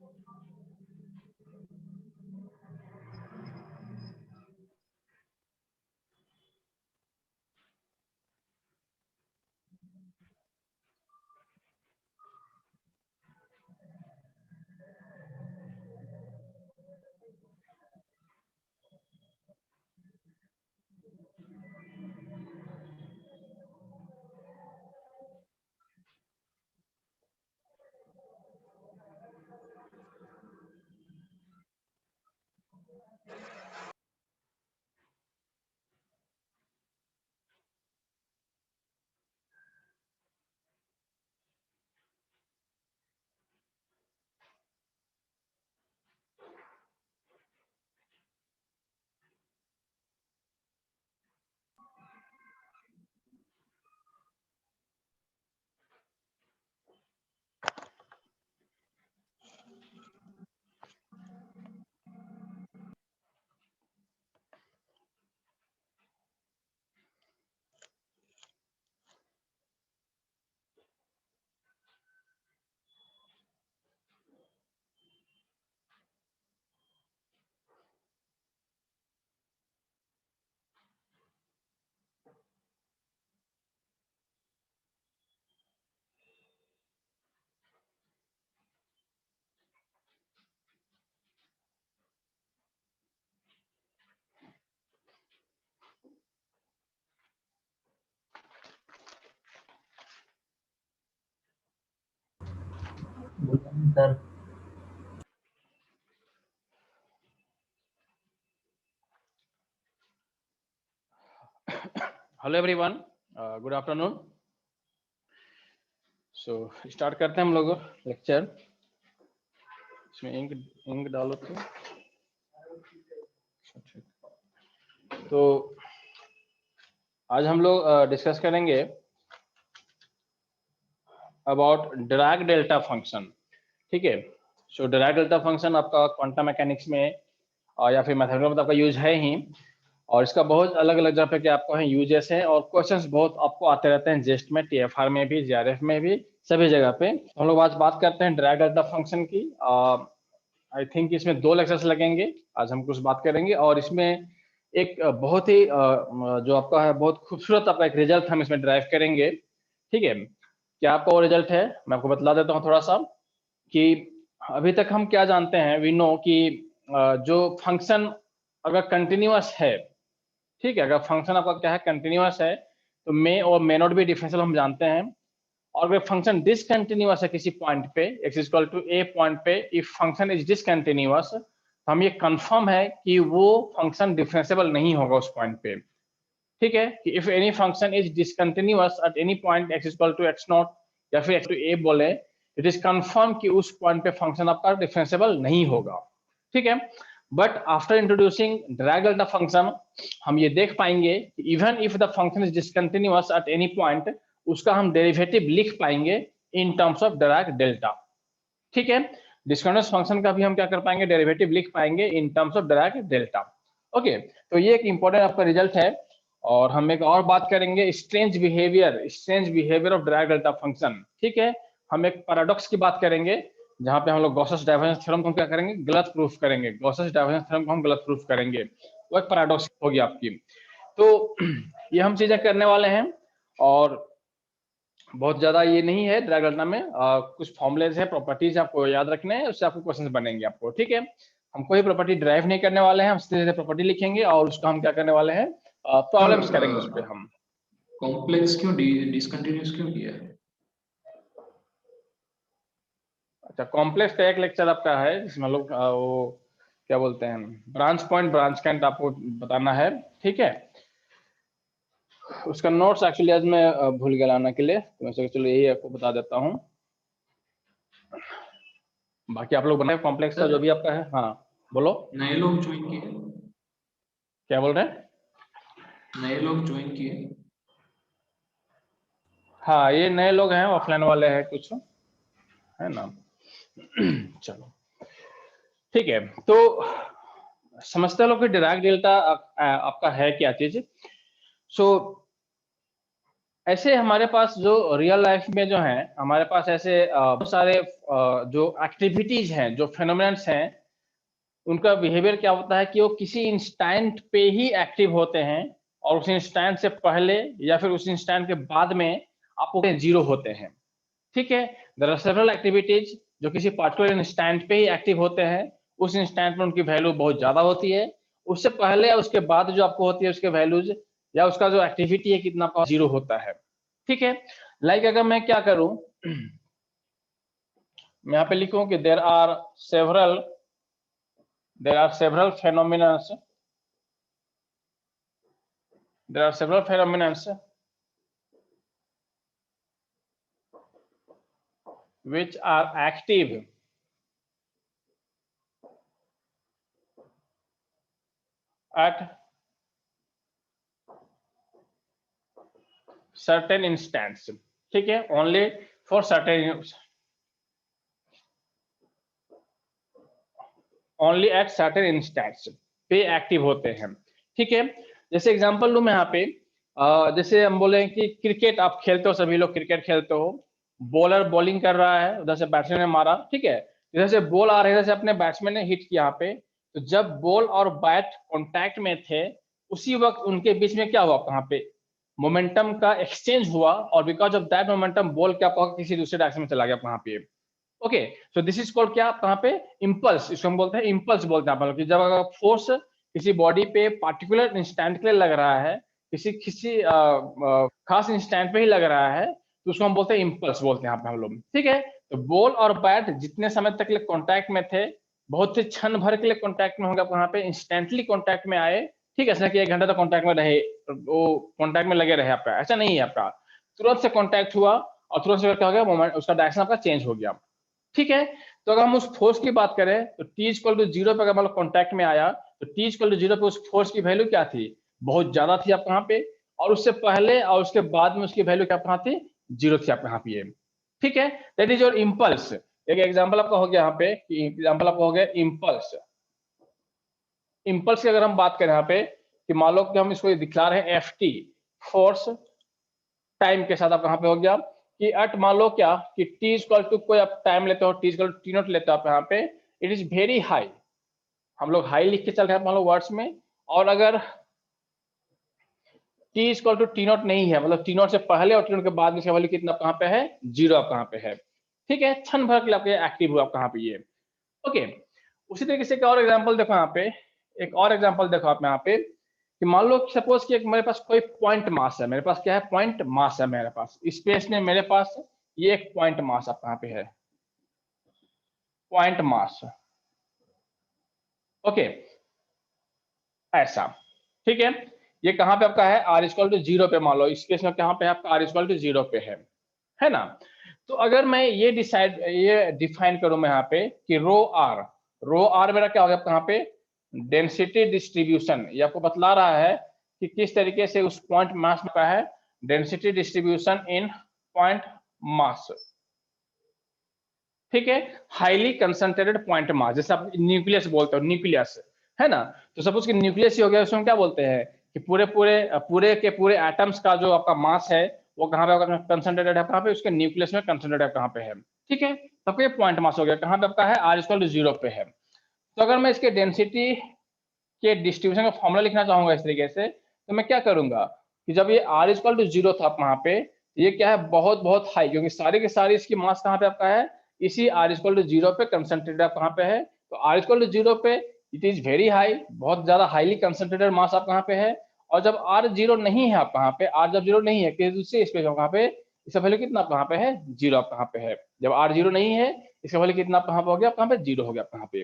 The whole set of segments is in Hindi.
Sir hello everyone, good afternoon. So start करते हैं हम लोग लेक्चर। इसमें इंक डालो तो आज हम लोग डिस्कस करेंगे अबाउट डिराक डेल्टा फंक्शन। ठीक है। सो डिराक डेल्टा फंक्शन आपका क्वांटम मैकेनिक्स में या फिर मैथमेटिक्स में आपका यूज है ही, और इसका बहुत अलग अलग जगह पे क्या आपको है यूजेस हैं, और क्वेश्चंस बहुत आपको आते रहते हैं जेस्ट में, टीएफआर में भी, जीआरएफ में भी, सभी जगह पे। हम लोग आज बात करते हैं डिराक डेल्टा फंक्शन की। आई थिंक इसमें 2 लेक्चर्स लगेंगे। आज हम कुछ बात करेंगे, और इसमें एक बहुत ही जो आपका है बहुत खूबसूरत आपका एक रिजल्ट हम इसमें ड्राइव करेंगे। ठीक है। क्या आपका वो रिजल्ट है, मैं आपको बतला देता हूँ थोड़ा सा कि अभी तक हम क्या जानते हैं। वी नो कि जो फंक्शन अगर कंटिन्यूअस है, ठीक है, अगर फंक्शन आपका क्या है कंटिन्यूअस है, तो मे और मे नॉट बी डिफरेंशियल हम जानते हैं। और अगर फंक्शन डिसकंटिन्यूअस है किसी पॉइंट पे, x equal to a point पे, इफ फंक्शन इज डिसकंटिन्यूअस, तो हम ये कंफर्म है कि वो फंक्शन डिफरेंशिएबल नहीं होगा उस पॉइंट पे। ठीक है, कि if any function is discontinuous at any point x equal to x nought या फिर x टू a बोले, इट इज कंफर्म कि उस पॉइंट पे फंक्शन आपका डिफरेंशिएबल नहीं होगा। ठीक है। But after introducing Dirac delta function, हम ये देख पाएंगे कि even if the function is discontinuous at any point, उसका हम डेरिवेटिव लिख पाएंगे इन टर्म्स ऑफ डिराक डेल्टा। ठीक है। डिस्कंटिन्यूअस फंक्शन का भी हम क्या कर पाएंगे, डेरिवेटिव लिख पाएंगे इन terms of Dirac delta. Okay, तो ये एक इंपॉर्टेंट आपका रिजल्ट है। और हम एक और बात करेंगे, strange behaviour of Dirac delta function. ठीक है। हम एक पैराडॉक्स की बात करेंगे, जहां पे हम लोग गॉसेस डाइवर्जेंस थ्योरम को हम क्या करेंगे, गलत प्रूफ करेंगे। गॉसेस डाइवर्जेंस थ्योरम को हम गलत प्रूफ करेंगे, वो एक पैराडॉक्स होगी आपकी। तो ये हम चीजें करने वाले हैं, और बहुत ज्यादा ये नहीं है डिराक डेल्टा में। कुछ फॉर्मुलेज है, प्रॉपर्टीज आपको याद रखने हैं, उससे आपको क्वेश्चन बनेंगे आपको। ठीक है। हम कोई प्रॉपर्टी ड्राइव नहीं करने वाले हैं, हम सीधे प्रॉपर्टी लिखेंगे और उसका हम क्या करने वाले हैं, प्रॉब्लम्स करेंगे उस पर हम। कॉम्प्लेक्स क्यों डिसकंटिन्यूअस क्यों किया है? अच्छा, कॉम्प्लेक्स का एक लेक्चर आपका है जिसमें लोग वो क्या बोलते हैं, ब्रांच पॉइंट ब्रांच कैंट आपको बताना है। ठीक है। उसका नोट्स एक्चुअली आज मैं भूल गया लाने के लिए, तो मैं सोचा चलो यही आपको बता देता हूँ। बाकी आप लोग बनाए कॉम्प्लेक्स का जो भी आपका है। हाँ बोलो। नए लोग ज्वाइन किए? क्या बोल रहे हैं? नए लोग ज्वाइन किए? हाँ, ये नए लोग हैं, ऑफलाइन वाले हैं कुछ, है ना। चलो ठीक है। तो समझते लोग कि डिराक डेल्टा आपका है क्या चीज। सो ऐसे हमारे पास जो रियल लाइफ में जो है हमारे पास ऐसे बहुत सारे जो एक्टिविटीज हैं, जो फेनोमेनन्स हैं, उनका बिहेवियर क्या होता है कि वो किसी इंस्टेंट पे ही एक्टिव होते हैं और उस इंस्टेंट से पहले या फिर उस इंस्टेंट के बाद में आपको जीरो होते हैं। ठीक है, देयर आर सेवरल एक्टिविटीज जो किसी पार्टिकुलर इंस्टेंट पे ही एक्टिव होते हैं, उस इंस्टेंट में उनकी वैल्यू बहुत ज्यादा होती है, उससे पहले या उसके बाद जो आपको होती है उसके वैल्यूज या उसका जो एक्टिविटी है कितना आपका जीरो होता है। ठीक है, लाइक अगर मैं क्या करूं, मैं यहाँ पे लिखूं कि there are several phenomena which are active at certain instance। ठीक है, only for certain, only at certain instance पे एक्टिव होते हैं। ठीक है, जैसे एग्जांपल लूं मैं यहाँ पे, जैसे हम बोले कि क्रिकेट आप खेलते हो, सभी लोग क्रिकेट खेलते हो, बॉलर बॉलिंग कर रहा है, उधर से बैट्समैन ने मारा, ठीक है, इधर से बॉल आ रही है, इधर से अपने बैट्समैन ने हिट किया यहाँ पे, तो जब बॉल और बैट कॉन्टैक्ट में थे उसी वक्त उनके बीच में क्या हुआ, कहाँ पे मोमेंटम का एक्सचेंज हुआ, और because of that momentum ball क्या हुआ, किसी दूसरे डायरेक्शन में चला गया कहाँ पे। Okay, so this is called क्या, कहाँ पे इम्पल्स, इसको हम बोलते हैं इम्पल्स बोलते हैं, मतलब कि जब अगर फोर्स किसी बॉडी पे पार्टिकुलर इंस्टेंट के लिए लग रहा है, किसी किसी खास इंस्टेंट पे ही लग रहा है, तो उसको हम बोलते हैं इम्पल्स बोलते हैं यहाँ पे हम लोग। ठीक है, तो बॉल और बैट जितने समय तक लिए कॉन्टैक्ट में थे, बहुत से क्षण भर के लिए कॉन्टैक्ट में होगा, वहां पे इंस्टेंटली कॉन्टैक्ट में आए, ठीक है, ऐसा कि 1 घंटा तक कॉन्टैक्ट में रहे, वो कॉन्टैक्ट में लगे रहे आपका, ऐसा नहीं है आपका, तुरंत से कॉन्टैक्ट हुआ और तुरंत से क्या हो गया, मोमेंट उसका डायरेक्शन आपका चेंज हो गया। ठीक है, तो अगर हम उस फोर्स की बात करें तो टी इक्वल टू जीरो पे अगर मतलब कॉन्टैक्ट में आया, तो टी इक्वल टू जीरो पे उस फोर्स की वैल्यू क्या थी, बहुत ज्यादा थी आप कहाँ पे, और उससे पहले और उसके बाद में उसकी वैल्यू क्या कहाँ थी, जीरो थी आप यहाँ पे। ठीक है, दैट इज योर इम्पल्स। एक एग्जाम्पल आपका हो गया यहाँ पे, एग्जाम्पल आपका हो गया इम्पल्स। इम्पल्स की अगर हम बात करें यहाँ पे कि मान लो कि हम इसको दिखला रहे हैं एफ टी, फोर्स टाइम के साथ, आप कहाँ पे हो गया कि अट मान लो क्या कि टी इक्वल टू कोई आप टाइम लेते हो, t equal to t nought लेते हो आप यहाँ पे, इट इज वेरी हाई, हम लोग हाई लिख के चल रहे हैं मान लो वर्ड्स में, और अगर t equal to t nought नहीं है, मतलब टी नोट से पहले और टी नोट के बाद में इसका वैल्यू कितना कहाँ पे है, जीरो आप कहाँ पे है। ठीक है, क्षण भर के लिए आपके एक्टिव हुआ आप कहाँ पे ये। ओके, उसी तरीके से एक और एग्जांपल देखो यहाँ पे, एक और एग्जांपल देखो आप यहाँ पे कि मान लो सपोज कि एक मेरे पास कोई पॉइंट मास है, मेरे पास क्या है, पॉइंट मास है मेरे पास, स्पेस में मेरे पास ये एक पॉइंट मास आप कहाँ पे है, पॉइंट मास। ओके, ऐसा, ठीक है, ये कहाँ पे आपका है, आर इक्वल टू जीरो पे, मान लो इस केस में कहाँ पे है आपका, आर इक्वल टू जीरो पे है ना। तो अगर मैं ये डिफाइन करूं मैं यहाँ पे कि रो आर मेरा क्या हो गया कहाँ पे, डेंसिटी डिस्ट्रीब्यूशन, ये आपको बतला रहा है कि किस तरीके से उस पॉइंट मास का है density distribution in point mass. ठीक है, हाईली कंसंट्रेटेड पॉइंट मास, जैसे आप न्यूक्लियस बोलते हो, न्यूक्लियस है ना, तो सपोज कि न्यूक्लियस ही हो गया, उसमें क्या बोलते हैं कि पूरे पूरे पूरे के पूरे एटम्स का जो आपका मास है वो कहाँ पे कंसंट्रेटेड है, कहाँ पे, उसके न्यूक्लियस में कंसंट्रेटेड है कहाँ पे है। ठीक है, तब ये पॉइंट मास हो गया, कहाँ पे आपका है, आर इक्वल टू जीरो पे है। तो अगर मैं इसके डेंसिटी के डिस्ट्रीब्यूशन का फॉर्मूला लिखना चाहूंगा इस तरीके से, तो मैं क्या करूंगा कि जब ये आर इक्वल टू जीरो था वहां पे, ये क्या है, बहुत बहुत हाई, क्योंकि सारी की सारी इसकी मास कहाँ पे आपका है, इसी आर इक्वल टू जीरो पे कंसंट्रेटेड आप कहाँ पे है, तो आर इक्वल टू जीरो पे इट इज वेरी हाई, बहुत ज्यादा हाईली कंसंट्रेटेड मास आप कहाँ पे है। और जब आर जीरो नहीं है आप कहाँ पे, आर जब जीरो नहीं है किसी दूसरे स्पेस में कहाँ पे, इसका वैल्यू कितना कहाँ पे है, जीरो आप कहाँ पे है, जब आर जीरो नहीं है इसका वैल्यू कितना कहाँ पे हो गया, कहाँ पे जीरो हो गया कहाँ पे।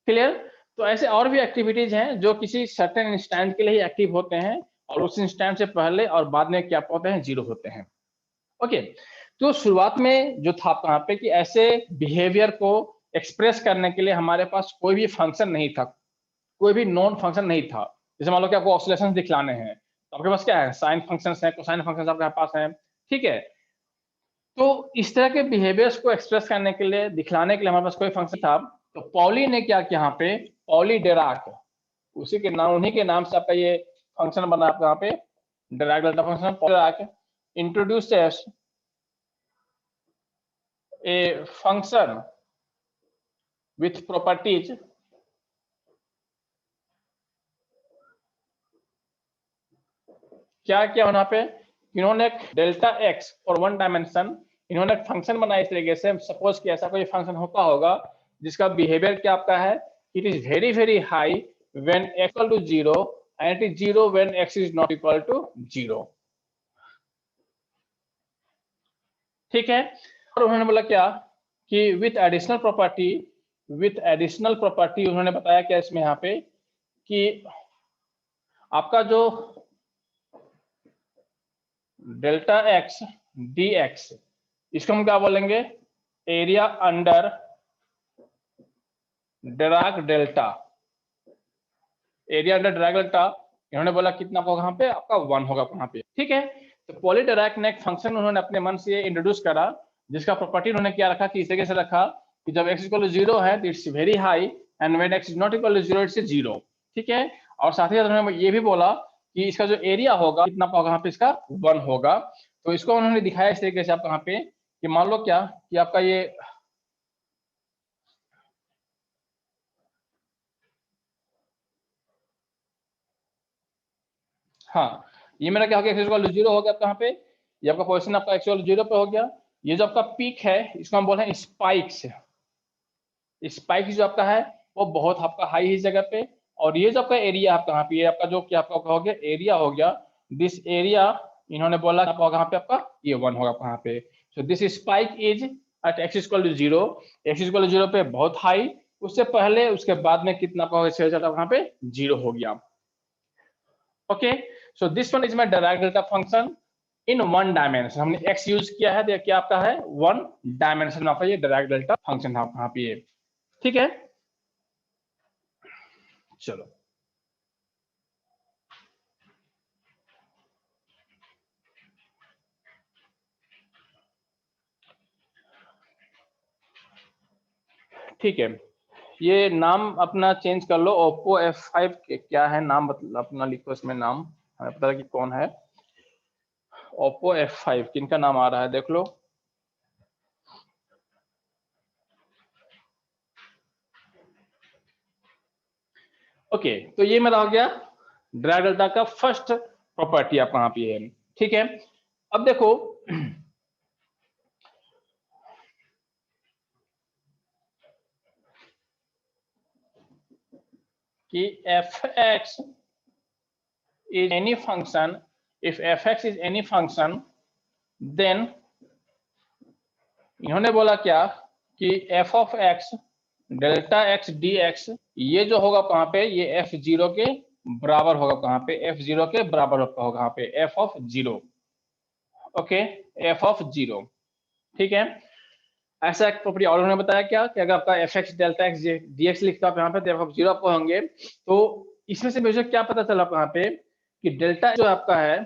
क्लियर, तो ऐसे और भी एक्टिविटीज हैं जो किसी सर्टेन इंस्टेंट के लिए ही एक्टिव होते हैं और उस इंस्टेंट से पहले और बाद में क्या होते हैं, जीरो होते हैं। ओके, तो शुरुआत में जो था यहाँ पे कि ऐसे बिहेवियर को एक्सप्रेस करने के लिए हमारे पास कोई भी फंक्शन नहीं था, कोई भी नॉन फंक्शन नहीं था। जैसे मान लो कि आपको ऑसिलेशन दिखलाने हैं तो आपके पास क्या है, साइन फंक्शन है, कोसाइन फंक्शन आपके पास है। ठीक है, तो इस तरह के बिहेवियर्स को एक्सप्रेस करने के लिए, दिखलाने के लिए हमारे पास कोई फंक्शन था, तो पॉली ने क्या किया यहाँ पे, पॉली डेराक, उसी के नाम, उन्हीं के नाम से आपका ये फंक्शन बना आपका यहाँ पे, Dirac delta function, Paul Dirac. introduces a function with properties क्या क्या यहाँ पे इन्होंने एक delta x for one dimension इन्होंने एक फंक्शन बनाया इस तरीके से। सपोज कि ऐसा कोई फंक्शन होता होगा जिसका बिहेवियर क्या आपका है, it is very very high when x equal to 0 and it is 0 when x is not equal to 0। ठीक है। और उन्होंने बोला क्या कि विथ एडिशनल प्रॉपर्टी उन्होंने बताया क्या इसमें यहाँ पे कि आपका जो डेल्टा एक्स डी एक्स इसको हम क्या बोलेंगे, area under Dirac delta. Area under Dirac delta इन्होंने बोला कितना होगा यहाँ पे, आपका 1 होगा यहाँ पे। ठीक है। तो पॉली डिराक ने एक फंक्शन उन्होंने अपने मन से इंट्रोड्यूस करा जिसका प्रॉपर्टी उन्होंने क्या रखा कि इस तरीके से रखा कि जब x इक्वल टू 0 है तो it's very high and when x is not equal to 0 it's 0। ठीक है। और साथ ही साथ उन्होंने ये भी बोला कि इसका जो एरिया होगा कितना होगा यहाँ पे, इसका 1 होगा। तो इसको उन्होंने दिखाया इस तरीके से आपको यहाँ पे कि मान लो क्या कि आपका ये हाँ ये मेरा क्या हो गया, x इक्वल टू 0 हो गया आपका यहाँ पे, ये आपका पोजीशन आपका x इक्वल टू 0 पे हो गया। ये जो आपका पीक है इसको हम बोल रहे हैं स्पाइक्स। स्पाइक जो आपका है वो बहुत आपका हाई इस जगह पे, और ये जो आपका एरिया आपका यहाँ पे आपका जो क्या आपका हो गया एरिया हो गया, दिस एरिया इन्होंने बोला आपका यहाँ पे आपका ये 1 होगा यहाँ पे। So this spike is at x equal to 0, x equal to 0 पे बहुत हाई, उससे पहले उसके बाद में कितना आपका यहाँ पे 0 हो गया। Okay. So this one is my Dirac delta function in one dimension. हमने x यूज किया है तो क्या आपका है 1 डायमेंशन में आपका ये डिराक डेल्टा फंक्शन है यहाँ पे। ठीक है। चलो ठीक है। ये नाम अपना चेंज कर लो, Oppo F5 क्या है नाम अपना लिखो इसमें नाम, हमें पता है कि कौन है। Oppo F5 किनका नाम आ रहा है देख लो। ओके तो ये मेरा हो गया डिराक डेल्टा का फर्स्ट प्रॉपर्टी आप वहां पे है। ठीक है। अब देखो कि fx is any function, if fx is any function then इन्होंने बोला क्या कि f of x delta x dx ये जो होगा कहाँ पे, ये f0 के बराबर होगा कहाँ पे, f0 के बराबर होगा कहाँ पे, f of 0। Okay f of 0। ठीक है। ऐसा एक प्रॉपर्टी और उन्होंने बताया क्या कि अगर आपका fx डेल्टा x dx लिखता है यहाँ पे तो f of 0 आपको होंगे। तो इसमें से मुझे क्या पता चला यहाँ पे कि डेल्टा जो आपका है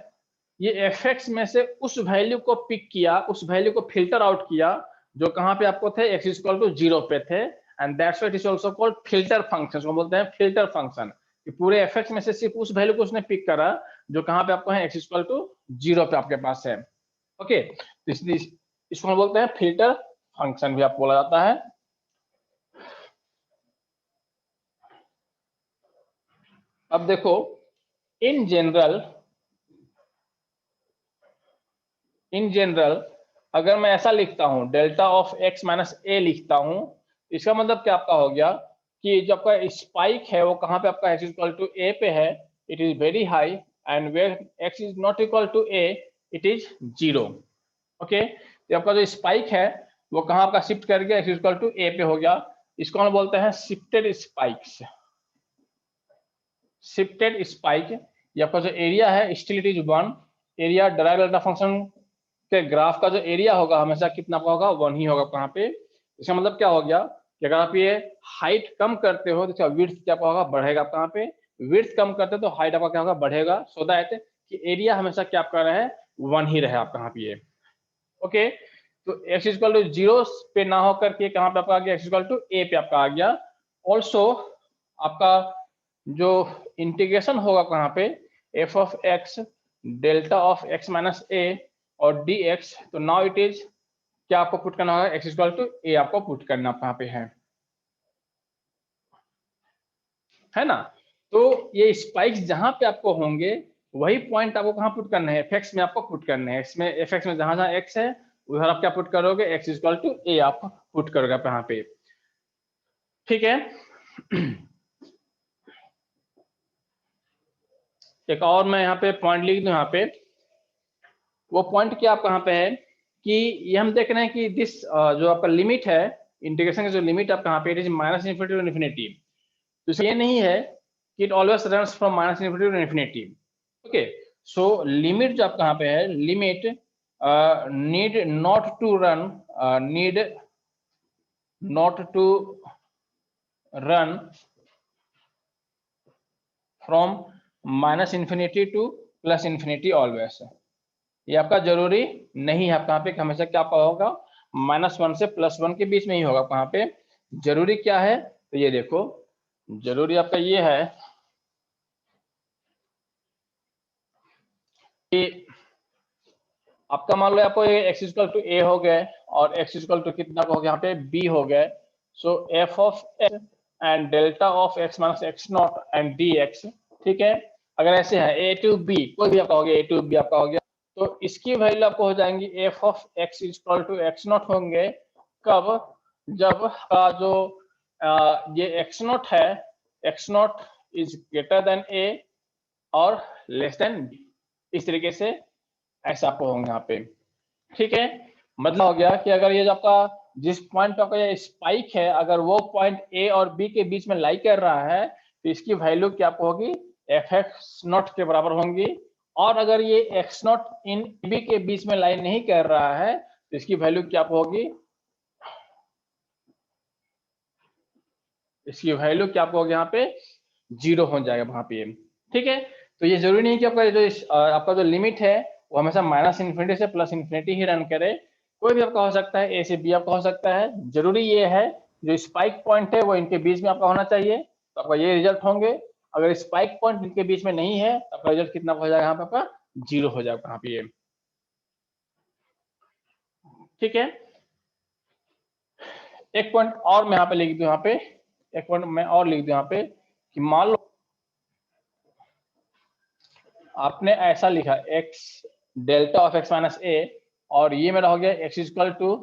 ये fx में से उस वैल्यू को पिक किया, उस वैल्यू को फिल्टर आउट किया जो कहाँ पे आपको थे x इक्वल टू 0 पे थे, and that's why it is also called filter function. को बोलते हैं फिल्टर फंक्शन कि पूरे fx में से सिर्फ उस वैल्यू को उसने पिक करा जो कहाँ पे आपको है x इक्वल टू 0 पे आपके पास है। ओके तो इसको बोलते हैं फिल्टर फंक्शन भी आप बोला जाता है। अब देखो इन जनरल अगर मैं ऐसा लिखता हूं डेल्टा ऑफ x माइनस ए लिखता हूं, इसका मतलब क्या आपका हो गया कि जो आपका स्पाइक है वो कहां पे आपका x इक्वल टू ए पे है, it is very high, and where x is not equal to a it is 0। Okay तो आपका जो स्पाइक है वो कहां आपका शिफ्ट कर गया, x इक्वल टू ए पे हो गया। इसको हम बोलते हैं शिफ्टेड स्पाइक्स। शिफ्टेड स्पाइक ये आपका जो एरिया है still it is 1। Area Dirac delta function के ग्राफ का जो एरिया होगा हमेशा कितना होगा 1 ही होगा कहाँ पे। इसका मतलब क्या हो गया कि अगर आप ये हाइट कम करते हो तो इसका विड्थ क्या होगा बढ़ेगा कहाँ पे, विड्थ कम करते हो तो हाइट आपका क्या होगा बढ़ेगा, सो दैट कि एरिया हमेशा क्या आपका रहे 1 ही रहे आपका यहाँ पे। ओके तो x इक्वल टू 0 पे ना होकर के कहाँ पे आपका आ गया x इक्वल टू a पे आपका आ गया। ऑल्सो आपका जो इंटीग्रेशन होगा कहाँ पे f of x delta of x minus a और dx, तो नाउ इट इज क्या आपको पुट करना होगा, x इक्वल टू a आपको पुट करना यहाँ पे है ना। तो ये स्पाइक्स जहां पे आपको होंगे वही पॉइंट आपको कहाँ पुट करना है, fx में आपको पुट करना है। इसमें fx में जहां जहां x है उधर आप क्या पुट करोगे, x इक्वल टू a आप पुट करोगे आप यहाँ पे, ठीक है। एक और मैं यहाँ पे पॉइंट लिख दूं, यहाँ पे वो पॉइंट क्या आपका यहाँ पे है कि ये हम देख रहे हैं कि दिस जो आपका लिमिट है, इंटीग्रेशन का जो लिमिट आपका यहाँ पे it is minus infinity to infinity. तो ये नहीं है कि it always runs from minus infinity to infinity. Okay, so limit जो आपका यहाँ पे है, limit need not to run, need not to run from minus infinity to plus infinity always. ये आपका जरूरी नहीं है आपका यहाँ पे हमेशा क्या आपका होगा, -1 से +1 के बीच में ही होगा यहाँ पे। जरूरी क्या है, तो ये देखो जरूरी आपका ये है कि आपका मान लो आपको x इक्वल टू a हो गए और x इक्वल टू कितना हो गया यहाँ पे b हो गए। सो f of x and delta of x minus x not and dx, ठीक है। अगर ऐसे है a टू b, कोई भी आपका हो गया a टू b आपका हो गया, तो इसकी वैल्यू आपको हो जाएंगी f of x equal to x not होंगे कब, जब का जो ये x नॉट है, x not is greater than a और लेस देन b, इस तरीके से ऐसा आपको होंगे यहाँ पे, ठीक है। मतलब हो गया कि अगर ये जो आपका जिस पॉइंट पे आपका ये स्पाइक है, अगर वो पॉइंट ए और बी के बीच में लाई कर रहा है तो इसकी वैल्यू क्या आपको होगी, एफ एक्स नॉट के बराबर होंगी। और अगर ये एक्स नॉट इन बी के बीच में लाई नहीं कर रहा है तो इसकी वैल्यू क्या आपको होगी, इसकी वैल्यू क्या आपको होगी यहाँ पे 0 हो जाएगा वहां पे, ठीक है। तो ये जरूरी नहीं कि आपका जो आपका जो लिमिट है वो हमेशा माइनस इन्फिनिटी से प्लस इन्फिनिटी ही रन करे, कोई भी आपका हो सकता है, ए से बी आपका हो सकता है। जरूरी ये है जो स्पाइक पॉइंट है वो इनके बीच में आपका होना चाहिए, तो आपका ये रिजल्ट होंगे। अगर स्पाइक पॉइंट इनके बीच में नहीं है तो आपका रिजल्ट कितना हो जाएगा यहाँ पे, आपका 0 हो जाएगा यहाँ पे, ठीक है। एक पॉइंट और मैं यहाँ पे लिख दूं, यहाँ पे एक पॉइंट मैं और लिख दूं यहाँ पे कि मान लो आपने ऐसा लिखा x delta of x minus a और ये मेरा हो गया x इक्वल टू a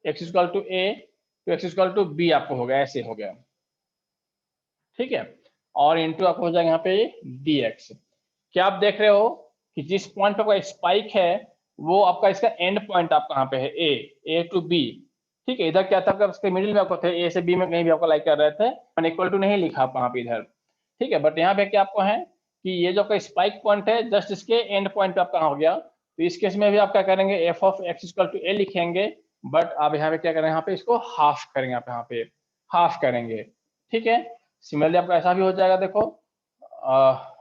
तो x इक्वल टू b आपको हो गया, ऐसे हो गया, ठीक है। और इंटू आपको हो जाएगा यहाँ पे dx। क्या आप देख रहे हो कि जिस पॉइंट पे आपका स्पाइक है वो आपका इसका एंड पॉइंट आपका यहाँ पे है a टू b, ठीक है। इधर क्या था, इसके मिडिल में आपको थे a से b में कहीं भी आपको लाइक कर रहे थे, मैंने इक्वल टू नहीं लिखा वहां पे इधर, ठीक है। बट यहाँ पे क्या आपको है कि ये जो आपका स्पाइक पॉइंट है जस्ट इसके एंड पॉइंट पे आपका हो गया, तो इस केस में भी आप क्या करेंगे, f of x equal to a लिखेंगे, बट आप यहाँ पे क्या करेंगे, यहाँ पे इसको हाफ करेंगे, आप यहाँ पे हाफ करेंगे, ठीक है। सिमिलरली आपका ऐसा भी हो जाएगा, देखो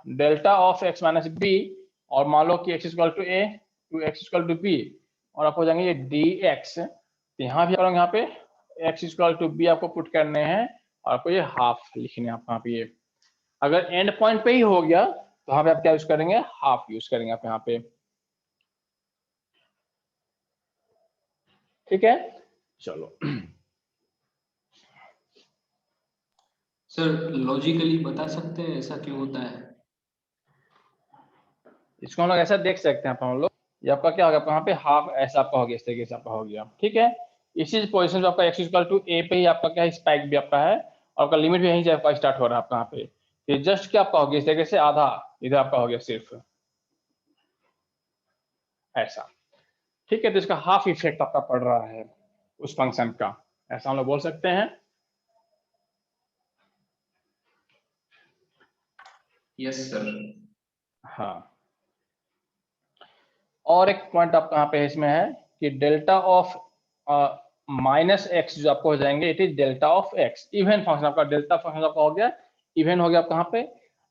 delta of x minus b और मान लो कि x equal to a to x equal to b और आपको हो जाएंगे ये डी एक्स, तो यहाँ भी करोगे यहाँ पे एक्स इक्वल टू बी आपको पुट करने हैं और आपको ये हाफ लिखने हैं आप यहाँ पे। ये अगर एंड पॉइंट पे ही हो गया तो यहाँ पे आप क्या यूज करेंगे, हाफ यूज करेंगे आप यहाँ पे, ठीक है। चलो सर लॉजिकली बता सकते हैं ऐसा क्यों होता है? इसको हम लोग ऐसा देख सकते हैं हम लोग, ये आपका क्या होगा, यहाँ पे हाफ ऐसा आपका हो गया, इस तरीके से आपका हो गया, ठीक है। इसी पोजीशन पे आपका एक्स इक्वल टू ए पे ही आपका क्या है, स्पाइक भी आपका है और आपका लिमिट भी यहीं से आपका स्टार्ट हो रहा है आपका यहाँ पे, ये जस्ट क्या आपका हो गया इस तरीके से आधा इधर आपका हो गया सिर्फ ऐसा, ठीक है। तो इसका हाफ इफेक्ट आपका पड़ रहा है उस फंक्शन का, ऐसा हम लोग बोल सकते हैं। Yes sir. हाँ, और एक पॉइंट आपका यहाँ पे इसमें है कि डेल्टा ऑफ माइनस एक्स जो आपको हो जाएंगे, it is delta of x, even function आपका, डेल्टा फंक्शन आपका हो गया इवन हो गया आपका यहाँ पे।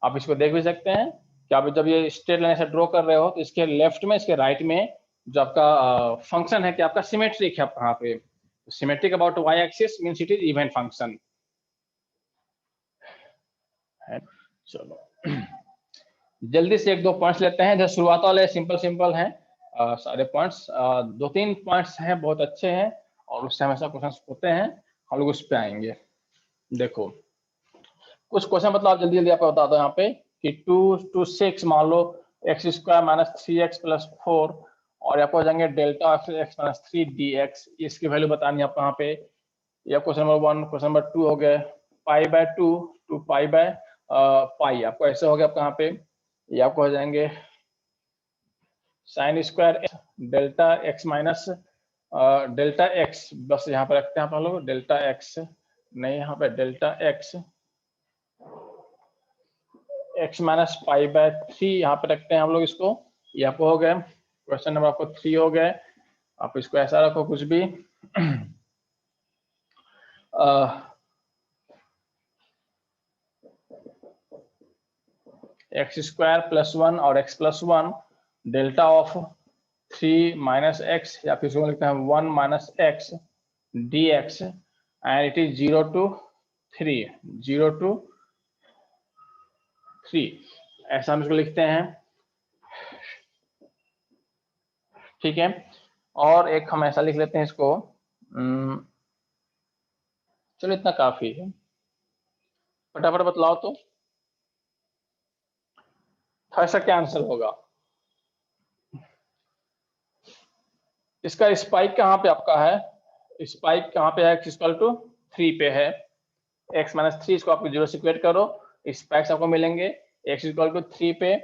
आप इसको देख भी सकते हैं कि आप जब ये स्ट्रेट लाइन ऐसे ड्रॉ कर रहे हो तो इसके लेफ्ट में इसके राइट में जो आपका फंक्शन है कि आपका सिमेट्रिक है आपका यहाँ पे, symmetric about y axis means it is even function. चलो जल्दी से एक दो पॉइंट्स लेते हैं। जो शुरुआत वाले सिंपल सिंपल हैं, सारे पॉइंट्स, दो तीन पॉइंट्स हैं बहुत अच्छे हैं और उससे हमेशा क्वेश्चन होते हैं, हम लोग उस पर आएंगे। देखो कुछ क्वेश्चन मतलब आप जल्दी जल्दी आपको बता दो यहाँ पे कि 2 to 6 मान लो x square minus 3x plus 4 और आपको हो जाएंगे delta of x minus 3 dx, इसकी वैल्यू बतानी है आपको यहाँ पे। या क्वेश्चन नंबर 1, क्वेश्चन नंबर 2 हो गए pi by 2 to pi by pi, आपको ऐसे हो गया आपको यहाँ पे। ये आपको हो जाएंगे sine square delta x minus delta x, बस यहाँ पे रखते हैं आप लोग डेल्टा एक्स, नहीं यहाँ पे delta x x minus pi by 3 यहाँ पे रखते हैं हम लोग इसको। ये आपको हो गए क्वेश्चन नंबर आपको 3 हो गए। आप इसको ऐसा रखो कुछ भी एक्स स्क्वायर प्लस 1 और x plus 1 delta of 3 minus x, या फिर इसको लिखते हैं 1 minus x d x, and it is 0 to 3, 0 to 3, ऐसा हम इसको लिखते हैं। ठीक है, और एक हम ऐसा लिख लेते हैं इसको, चलो इतना काफी है, फटाफट बतलाओ तो ऐसा क्या आंसर होगा। इसका स्पाइक कहाँ पे आपका है, स्पाइक कहाँ पे है, एक्स इक्वल टू 3 पे है, एक्स माइनस 3 इसको आपको 0 से इक्वेट करो, स्पाइक्स आपको मिलेंगे एक्स इक्वल टू 3 पे।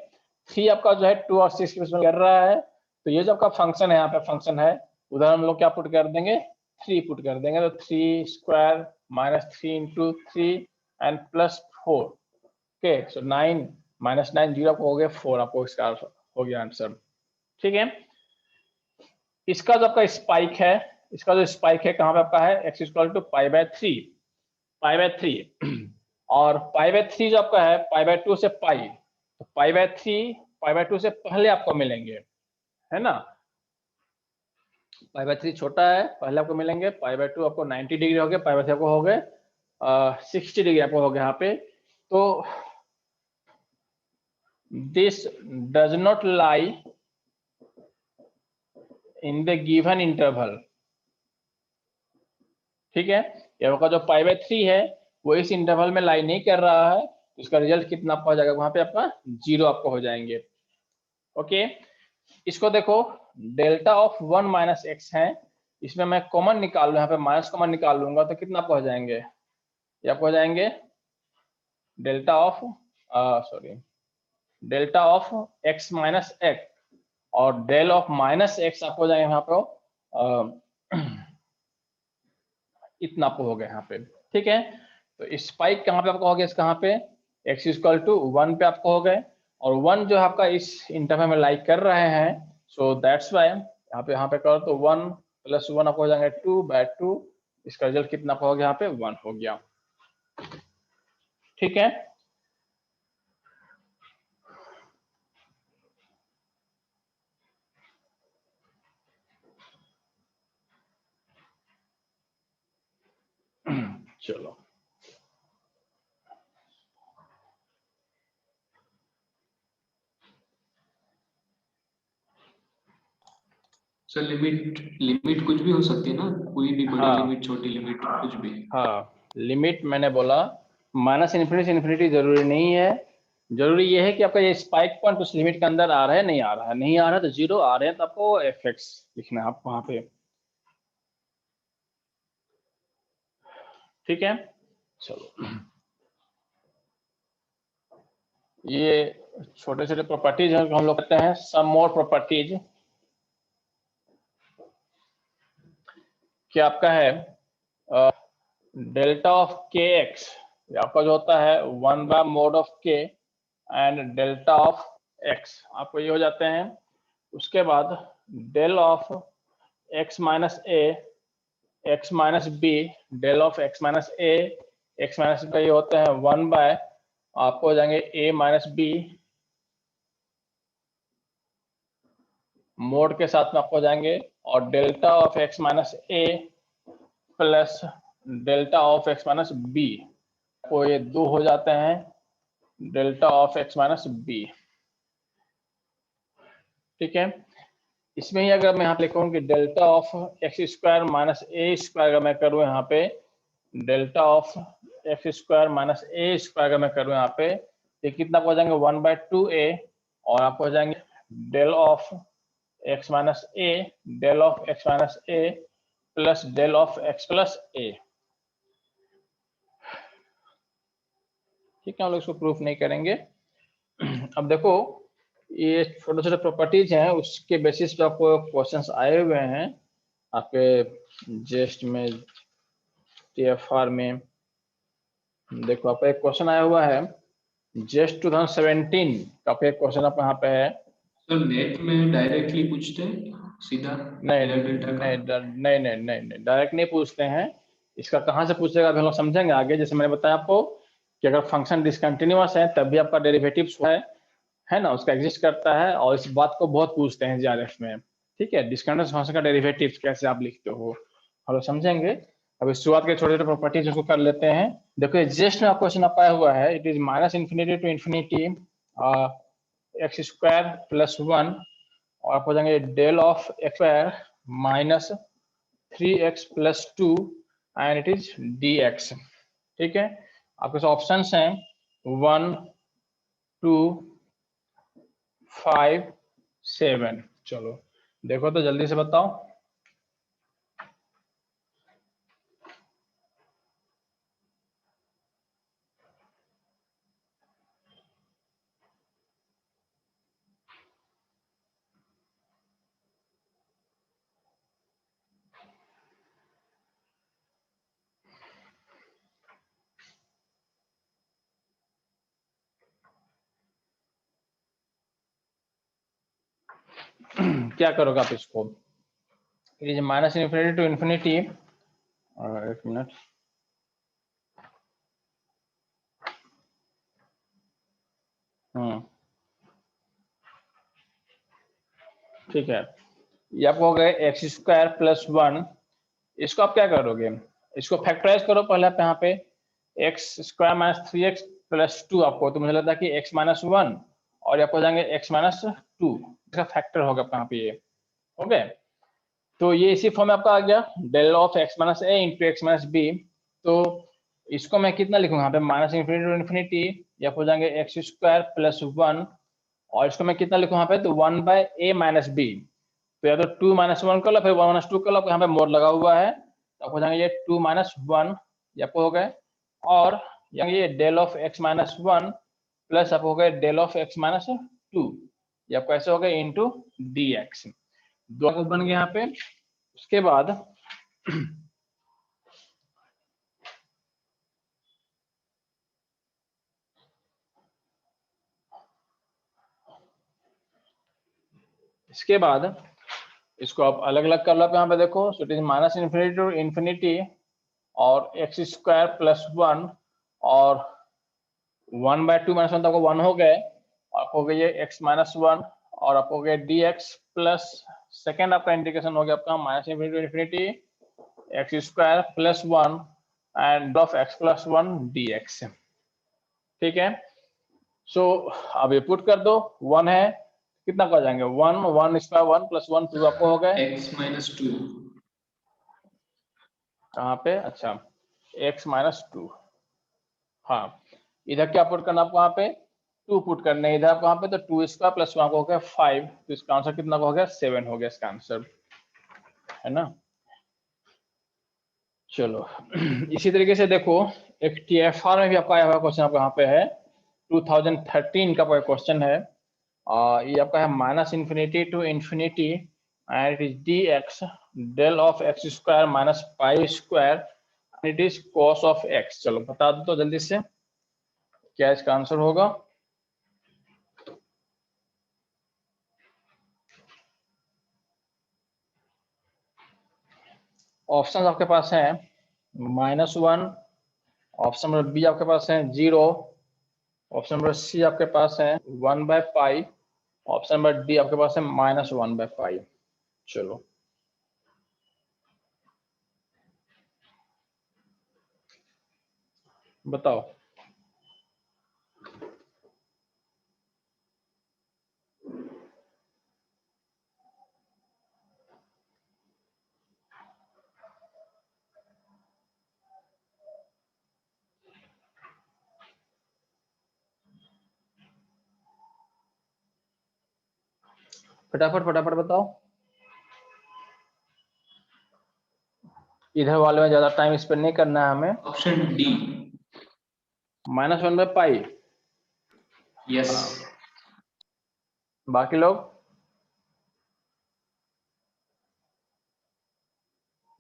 3 आपका जो है 2 और 6 के बीच में कर रहा है, तो ये जो आपका फंक्शन है यहाँ पे फंक्शन है, उधर हम लोग क्या पुट कर देंगे 3 पुट कर देंगे, तो 3 square minus 3 into 3 and plus 4, okay so 9 minus 9 0 आपको हो गया 4, आपको इसका हो गया आंसर। ठीक है, इसका जो आपका स्पाइक है, इसका जो स्पाइक है कहाँ पे आपका है, x equal to pi by 3, pi by 3 और पाई बाय 3 जो आपका है पाई बाय 2 से पाई, तो पाई बाय 3 पाई बाय 2 से पहले आपको मिलेंगे, है ना। पाई बाय 3 छोटा है, पहले आपको मिलेंगे, पाई बाय 2 आपको 90 डिग्री हो गया, पाई बाय 3 आपको हो गए 60 डिग्री आपको हो गया यहाँ पे। तो this does not lie in the given interval. ठीक है, ये आपका जो पाई बाय 3 है वो इस इंटरवल में लाई नहीं कर रहा है, तो इसका रिजल्ट कितना आपका हो जाएगा, वहां पे आपका 0 आपको हो जाएंगे। ओके, इसको देखो डेल्टा ऑफ 1 माइनस एक्स है, इसमें मैं कॉमन निकाल लूँ, यहाँ पे माइनस कॉमन निकाल लूंगा तो कितना आपको हो जाएंगे, ये आपको हो जाएंगे delta of sorry delta of x minus x, और डेल ऑफ माइनस एक्स आपको हो जाएंगे यहाँ पे इतना आपको हो गया यहाँ पे। ठीक है, तो स्पाइक कहाँ पे आपको हो गया, इस कहाँ पे एक्स इक्वल टू 1 पे आपको हो गए, और 1 जो आपका इस इंटरवल में लाइक कर रहे हैं, सो दैट्स वाई यहाँ पे करो तो 1 प्लस 1 आपको हो जाएंगे 2 बाय 2, इसका रिजल्ट कितना आपको हो गया यहाँ पे 1 हो गया। ठीक है, चलो सर लिमिट लिमिट कुछ भी हो सकती है ना, कोई भी बड़ी हाँ लिमिट छोटी लिमिट कुछ भी। हाँ, लिमिट मैंने बोला माइनस इन्फिनिटी से इन्फिनिटी जरूरी नहीं है, जरूरी ये है कि आपका ये स्पाइक पॉइंट उस लिमिट के अंदर आ रहा है, नहीं आ रहा है, नहीं आ रहा है तो 0, आ रहे हैं तो आपको एफ एक्स लिखना है आपको वहां पे। ठीक है, चलो ये छोटे छोटे प्रॉपर्टीज हैं हम लोग कहते हैं सम मोर प्रॉपर्टीज, कि आपका है डेल्टा ऑफ के एक्स, आपका जो होता है 1 बाय मोड ऑफ के एंड डेल्टा ऑफ एक्स, आपको ये हो जाते हैं। उसके बाद del of x minus a x minus b, del of x minus a x minus b, ये होते हैं 1 बाय आपको हो जाएंगे ए माइनस बी, मोड के साथ में आपको हो जाएंगे, और delta of x minus a plus delta of x minus b, को ये 2 हो जाते हैं delta of x minus b. ठीक है। इसमें ही अगर मैं यहाँ पे लिखूँ कि delta of x square minus A square अगर मैं करूँ यहाँ पे, delta of x square minus A square अगर मैं करूँ यहाँ पे, तो कितना हो जाएंगे 1/2a, और आपको हो जाएंगे del of x minus a, del of x minus a plus del of x plus a. ठीक है, हम लोग इसको प्रूफ नहीं करेंगे। अब देखो ये छोटे छोटे प्रॉपर्टीज हैं, उसके बेसिस पे आपको क्वेश्चंस आए हुए हैं आपके जेस्ट में, टीएफआर में। देखो आपका एक क्वेश्चन आया हुआ है जेस्ट 2017 का, आपका एक क्वेश्चन आप यहाँ पे है। सर नेट में डायरेक्टली पूछते हैं सीधा नहीं डिराक डेल्टा का? नहीं नहीं नहीं नहीं, डायरेक्ट नहीं पूछते हैं। इसका कहाँ से पूछेगा अभी हम लोग समझेंगे आगे। जैसे मैंने बताया आपको कि अगर फंक्शन डिसकंटिन्यूअस है तब भी आपका डेरिवेटिव है ना, उसका एग्जिस्ट करता है, और इस बात को बहुत पूछते हैं जीआरएफ में। ठीक है, डिसकंटिन्यूअस फंक्शन का डेरिवेटिव कैसे आप लिखते हो, हम लोग समझेंगे। अभी शुरुआत के छोटे छोटे प्रॉपर्टीज उसको कर लेते हैं। देखो एग्जिस्ट में क्वेश्चन पाया हुआ है, it is minus infinity to infinity x square plus 1, और आप हो जाएंगे del of x square minus 3x plus 2 and it is dx। ठीक है, आपके ऑप्शंस हैं 1, 2, 5, 7। चलो देखो तो जल्दी से बताओ। क्या करोगे आप इसको, it is minus infinity to infinity, एक मिनट, ठीक है, ये आपको हो गए एक्स स्क्वायर प्लस 1। इसको आप क्या करोगे, इसको फैक्टराइज करो पहले आप यहाँ पे, x square minus 3x plus 2 आपको, तो मुझे लगता है कि x माइनस 1, और आपको हो जाएंगे x माइनस 2, इसका फैक्टर होगा यहाँ पे, ये हो गए। तो ये इसी फॉर्म में आपका आ गया del of x minus a into x minus b. तो इसको मैं कितना लिखूंगा यहाँ पे, माइनस इन्फिनिटी टू इन्फिनिटी, या हो जाएंगे एक्स स्क्वायर प्लस 1, और इसको मैं कितना लिखूँ यहाँ पे, तो 1/a माइनस बी। तो या तो 2 माइनस 1 कर लो, फिर 1 माइनस 2 कर लो, यहाँ पे मोड लगा हुआ है, तो आपको जाएंगे ये 2 माइनस 1, ये आपको हो गए, और ये del of x minus 1 plus आपको हो गए डेल ऑफ एक्स माइनस 2, ये आपको ऐसे हो गए इंटू डी एक्स। दो आपको बन गया यहाँ पे। उसके बाद इसके बाद इसको आप अलग अलग कर लो यहाँ पे, देखो so it is minus infinity to infinity, और एक्स स्क्वायर प्लस 1, और 1/2 माइनस 1 तो आपको 1 हो गए, और आपको हो गए ये x माइनस 1, और आपको हो गया dx प्लस, सेकेंड आपका इंटीग्रेशन हो गया आपका minus infinity to infinity x square plus 1 and of x plus 1 dx। ठीक है, सो अब ये पुट कर दो, 1 है, कितना कर जाएंगे 1, 1 स्क्वायर 1 प्लस 1 2 आपको हो गए x माइनस 2। कहाँ पे, अच्छा x माइनस 2, हाँ इधर क्या पुट करना आपको, यहाँ पे 2 पुट करने, इधर आपको यहाँ पे तो 2 स्क्वायर प्लस 1 हो गया 5, तो इसका आंसर कितना हो गया 7 हो गया इसका आंसर, है ना। चलो इसी तरीके से देखो एक टीएफआर में भी आपका आया हुआ क्वेश्चन आपका यहाँ पे है, 2013 का क्वेश्चन है, ये आपका है minus infinity to infinity and it is d x del of x square minus pi square, it is cos of x. चलो बता दो तो जल्दी से क्या इसका आंसर होगा। ऑप्शन आपके पास है -1, ऑप्शन नंबर बी आपके पास है 0, ऑप्शन नंबर सी आपके पास है 1/पाई, ऑप्शन नंबर डी आपके पास है -1/पाई। चलो बताओ। फटाफट फटाफट बताओ। इधर वाले में ज्यादा टाइम स्पेंड नहीं करना है हमें। Option D. -1/पाई। यस। बाकी लोग?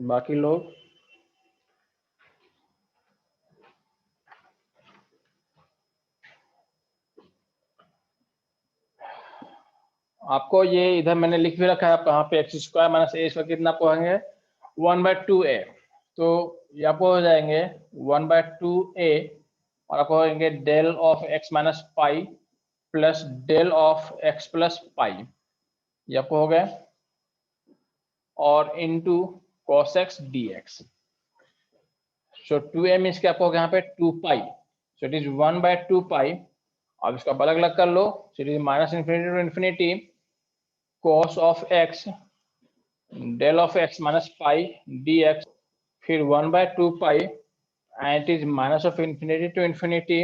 बाकी लोग? आपको ये इधर मैंने लिख भी रखा है, आप कहाँ पे x² माइनस a स्क्वायर कितना आपको होंगे 1/2a। तो ये आपको हो जाएंगे 1/2a और आपको होंगे del of x minus pi plus del of x plus pi, ये आपको हो गया, और into cos x dx। So 2a means क्या आपको यहाँ पे 2 पाई, सो इट इज 1/2 पाई। अब इसको आप अलग अलग कर लो, so it is -∞ to infinity cos of x del of x minus pi dx, फिर 1/2 pi and it is -∞ to infinity,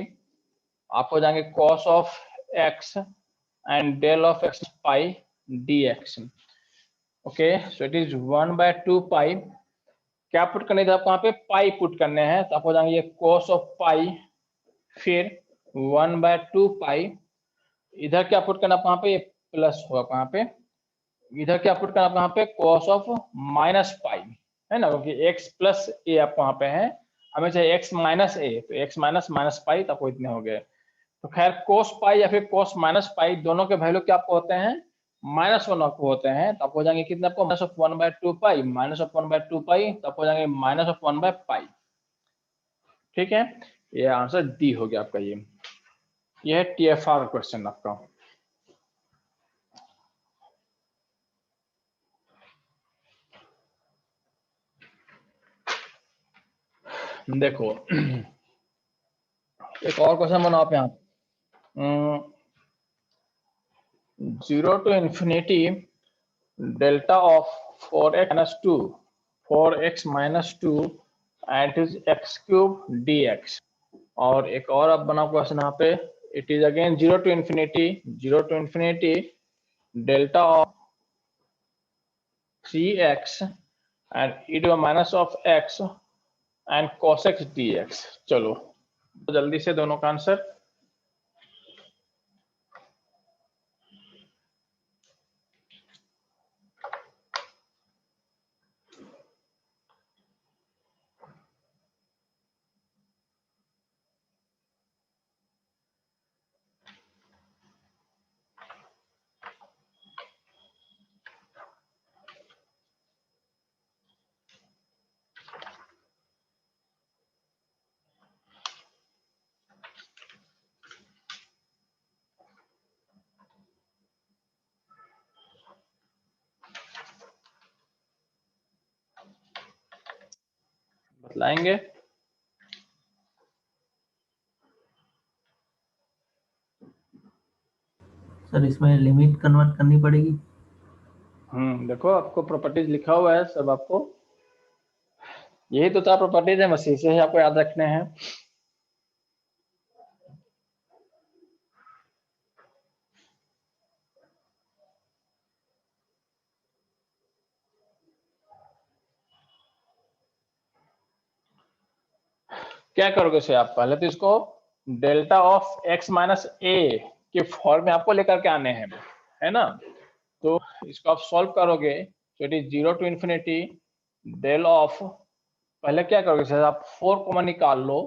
आप हो जाएंगे cos of x and del of x pi dx। Okay, so it is 1/2 pi. क्या पुट करने थे आपको यहाँ पे पाई पुट करने हैं, तो आप हो जाएंगे ये cos ऑफ पाई, फिर 1/2 पाई, इधर क्या पुट करना आपको यहाँ पे, ये प्लस होगा यहाँ पे, इधर क्या पुट करना आपको यहाँ पे cos ऑफ माइनस पाई, है ना, क्योंकि x प्लस ए आपको यहाँ पे है, हमें चाहिए x माइनस ए, तो x माइनस माइनस पाई, तो आपको इतने हो गए। तो खैर cos पाई या फिर cos माइनस पाई दोनों के वैल्यू क्या आपको होते हैं -1 आपको होते हैं, तो आपको हो जाएंगे कितने आपको -1/2 पाई, -1/2 पाई, तो आपको हो जाएंगे -1 पाई। ठीक है, ये आंसर डी हो गया आपका। ये है TFR क्वेश्चन आपका। देखो एक और क्वेश्चन बनाओ आप यहाँ, 0 to infinity delta of 4x minus 2 and it is x³ dx। और एक और अब बनाओ क्वेश्चन यहाँ पे, it is again 0 to infinity delta of 3x and e to the minus of x and cos x dx। चलो तो जल्दी से दोनों का आंसर। बतलाएंगे? सर इसमें लिमिट कन्वर्ट करनी पड़ेगी। देखो आपको प्रॉपर्टीज लिखा हुआ है सब, आपको यही तो था प्रॉपर्टीज है, बस इसे ही आपको याद रखने हैं। क्या करोगे इसे आप, पहले तो इसको डेल्टा ऑफ x माइनस ए के फॉर्म में आपको लेकर के आने हैं, है ना। तो इसको आप सॉल्व करोगे, तो it is 0 to infinity del of, पहले क्या करोगे सर, आप 4 कॉमन निकाल लो,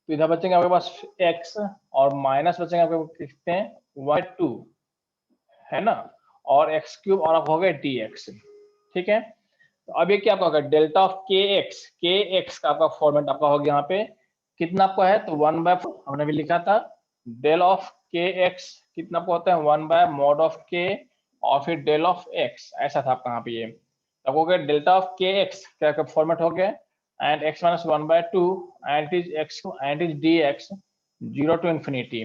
तो इधर बचेंगे आपके पास x और माइनस बचेंगे आपके पास कितने 1/2, है ना, और x³ और आप हो गए dx। ठीक है, तो अब ये क्या आपका होगा डेल्टा ऑफ kx का आपका फॉर्मेट आपका हो गया यहाँ पे कितना आपको है, तो 1/4 हमने भी लिखा था, डेल ऑफ kx कितना आपको होता है 1/mod ऑफ k और फिर डेल ऑफ x, ऐसा था आपका यहाँ पे। ये आपको हो गया डेल्टा ऑफ kx क्या का फॉर्मेट हो गया and x minus 1/2 and is x and is dx 0 to infinity.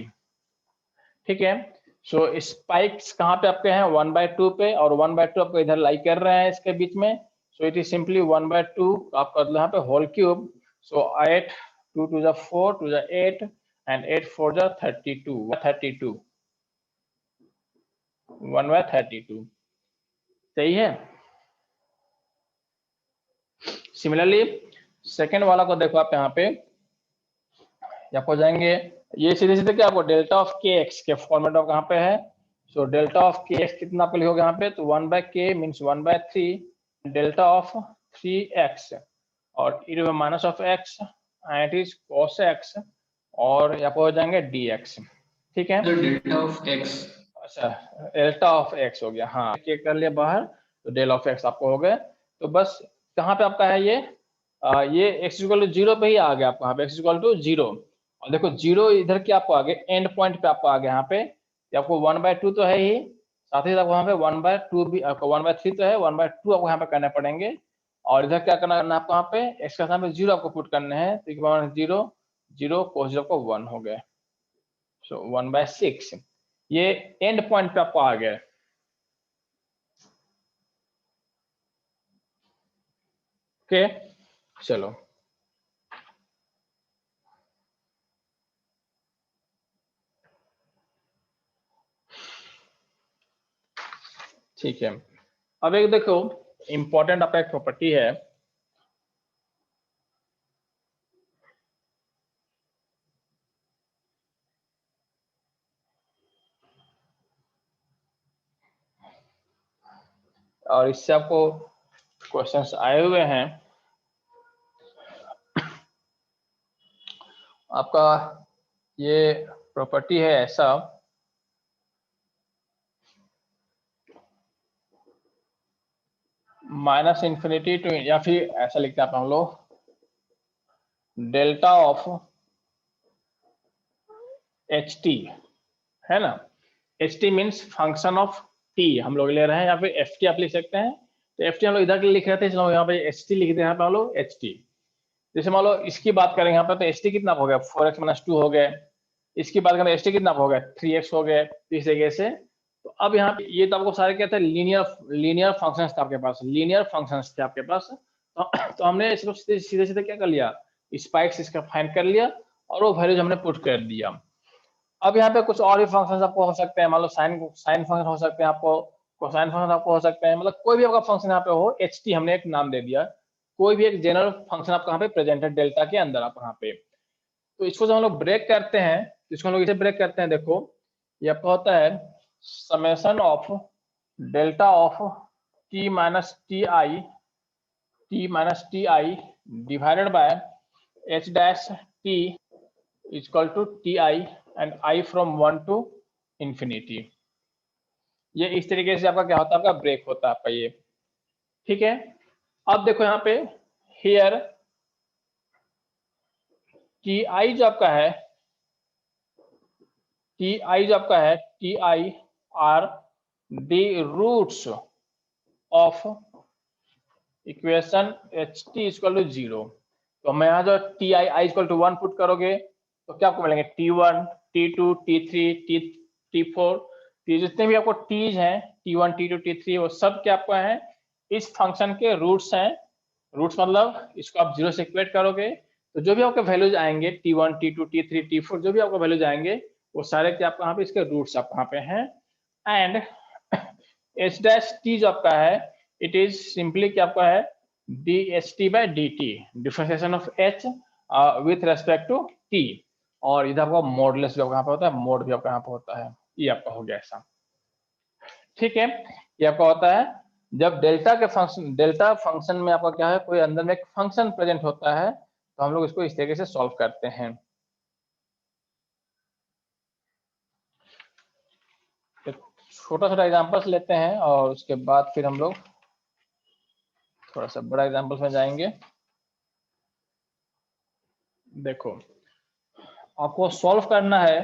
ठीक है, सो स्पाइक्स कहाँ पे आपके हैं 1/2 पे, और 1/2 आपको इधर लाई कर रहे हैं इसके बीच में, सो इट इज सिंपली 1/2 आप कर लो यहाँ पे whole cube, so 8 2 to the 4 to the 8 and 8 4 the 32 1/32। सही है। सिमिलरली सेकेंड वाला को देखो आप यहाँ पे, आप हो जाएंगे ये सीधे सीधे क्या आपको डेल्टा ऑफ के एक्स के फॉर्मेट ऑफ कहाँ पे है। सो डेल्टा ऑफ के एक्स कितना आपको लिखोगे यहाँ पे, तो 1/k means 1/3 delta of 3x और e minus of x and it is cos x और यहाँ पे हो जाएंगे dx। ठीक है, सर डेल्टा ऑफ एक्स, अच्छा डेल्टा ऑफ x हो गया, हाँ के कर लिया बाहर, तो डेल ऑफ x आपको हो गया। तो बस कहाँ पे आपका है ये x इक्वल टू 0 पे ही आ गया आपको, यहाँ पे x इक्वल टू 0 और देखो 0 इधर के आपको आगे एंड पॉइंट पे आपको आगे यहाँ पे आपको 1/2 तो है ही, साथ ही आपको यहाँ पे 1/2 भी आपको 1/3 तो है, 1/2 आपको यहाँ पे करने पड़ेंगे और इधर क्या करना है आपको यहाँ पे x का यहाँ पे 0 आपको पुट करने हैं, तो 0 0 cos 0 को 1 हो गया। सो 1/6 ये एंड पॉइंट पे आपको आ गया। ओके चलो ठीक है। अब एक देखो इंपॉर्टेंट आपका एक प्रॉपर्टी है, और इससे आपको क्वेश्चंस आए हुए हैं। आपका ये प्रॉपर्टी है ऐसा, -∞ टू, या फिर ऐसा लिखते हैं हम लोग डेल्टा ऑफ ht, है ना। ht means function of t हम लोग ले रहे हैं, या फिर ft आप लिख सकते हैं। तो ft हम लोग इधर के लिए लिख रहे थे, इसलिए यहाँ पे ht लिख दिया, यहाँ पे हम लोग ht। जैसे मान लो इसकी बात करें यहाँ पे, तो ht कितना हो गया 4x - 2 हो गए, इसकी बात करें ht कितना हो गया 3x हो गए, इस तरीके से। तो अब यहाँ पे ये तो आपको सारे क्या थे, लीनियर फंक्शंस थे आपके पास, लीनियर फंक्शंस थे आपके पास। तो हमने इसको सीधे सीधे क्या कर लिया, स्पाइक्स इसका फाइंड कर लिया और वो वैल्यूज हमने पुट कर दिया। अब यहाँ पे कुछ और भी फंक्शंस आपको हो सकते हैं, मान लो साइन फंक्शन हो सकते हैं आपको, कोसाइन फंक्शन आपको हो सकते हैं, मतलब कोई भी आपका फंक्शन यहाँ पे हो, ht हमने एक नाम दे दिया, कोई भी एक जनरल फंक्शन आपको यहाँ पे प्रेजेंट है डेल्टा के अंदर आप यहाँ पे। तो इसको जब हम लोग ब्रेक करते हैं, इसको हम लोग इसे ब्रेक करते हैं, देखो ये आपका होता है summation of delta of t minus t i divided by h dash t equal to t i and i from 1 to infinity। ये इस तरीके से आपका क्या होता है, आपका ब्रेक होता है आपका ये। ठीक है, अब देखो यहाँ पे हियर टी आई जो आपका है, टी आई जो आपका है, t i are the roots of equation h t equal to 0। तो मैं यहाँ जो t i equal to 1 put करोगे तो क्या आपको मिलेंगे t1 t2 t3 t4 जितने भी आपको टीज हैं t1 t2 t3 वो सब क्या आपको हैं इस फंक्शन के रूट्स हैं। रूट्स मतलब इसको आप 0 से इक्वेट करोगे तो जो भी आपके वैल्यूज आएंगे t1 t2 t3 t4 जो भी आपको वैल्यूज आएंगे वो सारे क्या आपको यहाँ पे इसके रूट्स आप यहाँ पे हैं। एंड h डैश t जो आपका है इट इज सिंपली क्या आपका है dt by dt differentiation of h with respect to t, और इधर आपका मॉडुलस भी आपका यहाँ पे होता है, मोड भी आपका यहाँ पे होता है, ये आपका हो गया ऐसा। ठीक है, ये आपका होता है जब डेल्टा फंक्शन में आपका क्या है कोई अंदर में एक फंक्शन प्रेजेंट होता है तो हम लोग इसको इस तरीके से सॉल्व करते हैं। छोटा छोटा एग्जांपल्स लेते हैं और उसके बाद फिर हम लोग थोड़ा सा बड़ा एग्जांपल्स में जाएंगे। देखो आपको सॉल्व करना है,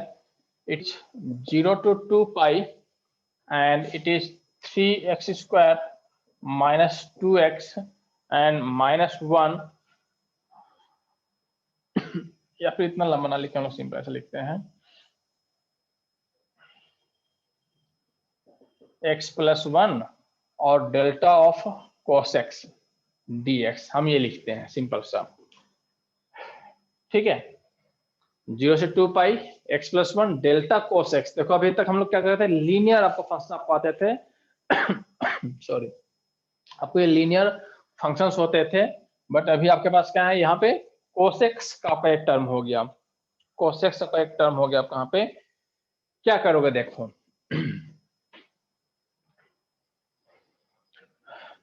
it's 0 to 2 pi and it is 3x square minus 2x and minus 1 या फिर इतना लंबा ना लिखे हम लोग सिंपल ऐसे लिखते हैं x plus 1 और delta of cos x dx हम ये लिखते हैं सिंपल सा। ठीक है, 0 से 2 पाई x plus 1 delta cos x। देखो अभी तक हम लोग क्या कर रहे थे, लीनियर आपको फंक्शन आपको आते थे सॉरी आपको ये लीनियर फंक्शंस होते थे, बट अभी आपके पास क्या है, यहाँ पे कोसेक्स का आपका एक टर्म हो गया, कोसेक्स का एक टर्म हो गया। आप यहाँ पे क्या करोगे देखो,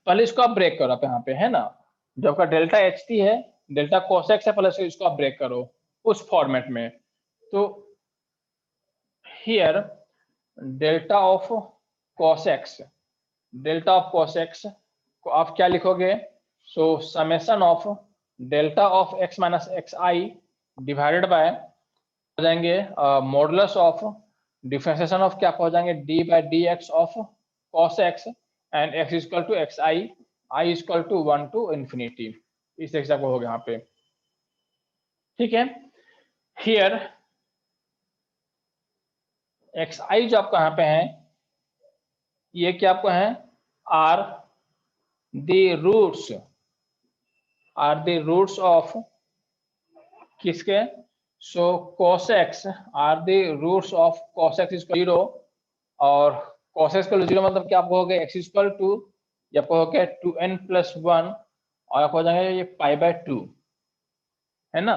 पहले इसको आप ब्रेक करो, आप यहाँ पे है ना, जो आपका डेल्टा एच टी है, डेल्टा कोसेक्स है, पहले से इसको आप ब्रेक करो उस फॉर्मेट में। तो here delta of cos x, delta of cos x को आप क्या लिखोगे, so summation of delta of x minus x i divided by हो जाएंगे मॉडुलस ऑफ डिफरेंशिएशन ऑफ क्या हो जाएंगे, d by d x of cos x and x equal to x i equal to 1 to infinity. इस तरह से आपको होगा यहाँ पे, ठीक है। हियर एक्स आई जो आपका यहाँ पे है, ये क्या आपको है, आर द रूट्स ऑफ किसके, so cos x are the roots of cos x equal 0, और cos x इक्वल 0 मतलब क्या आपको हो गया, x इक्वल टू, ये आपको हो गया 2n प्लस 1, और आपको हो जाएगा ये पाई बाय 2, है ना।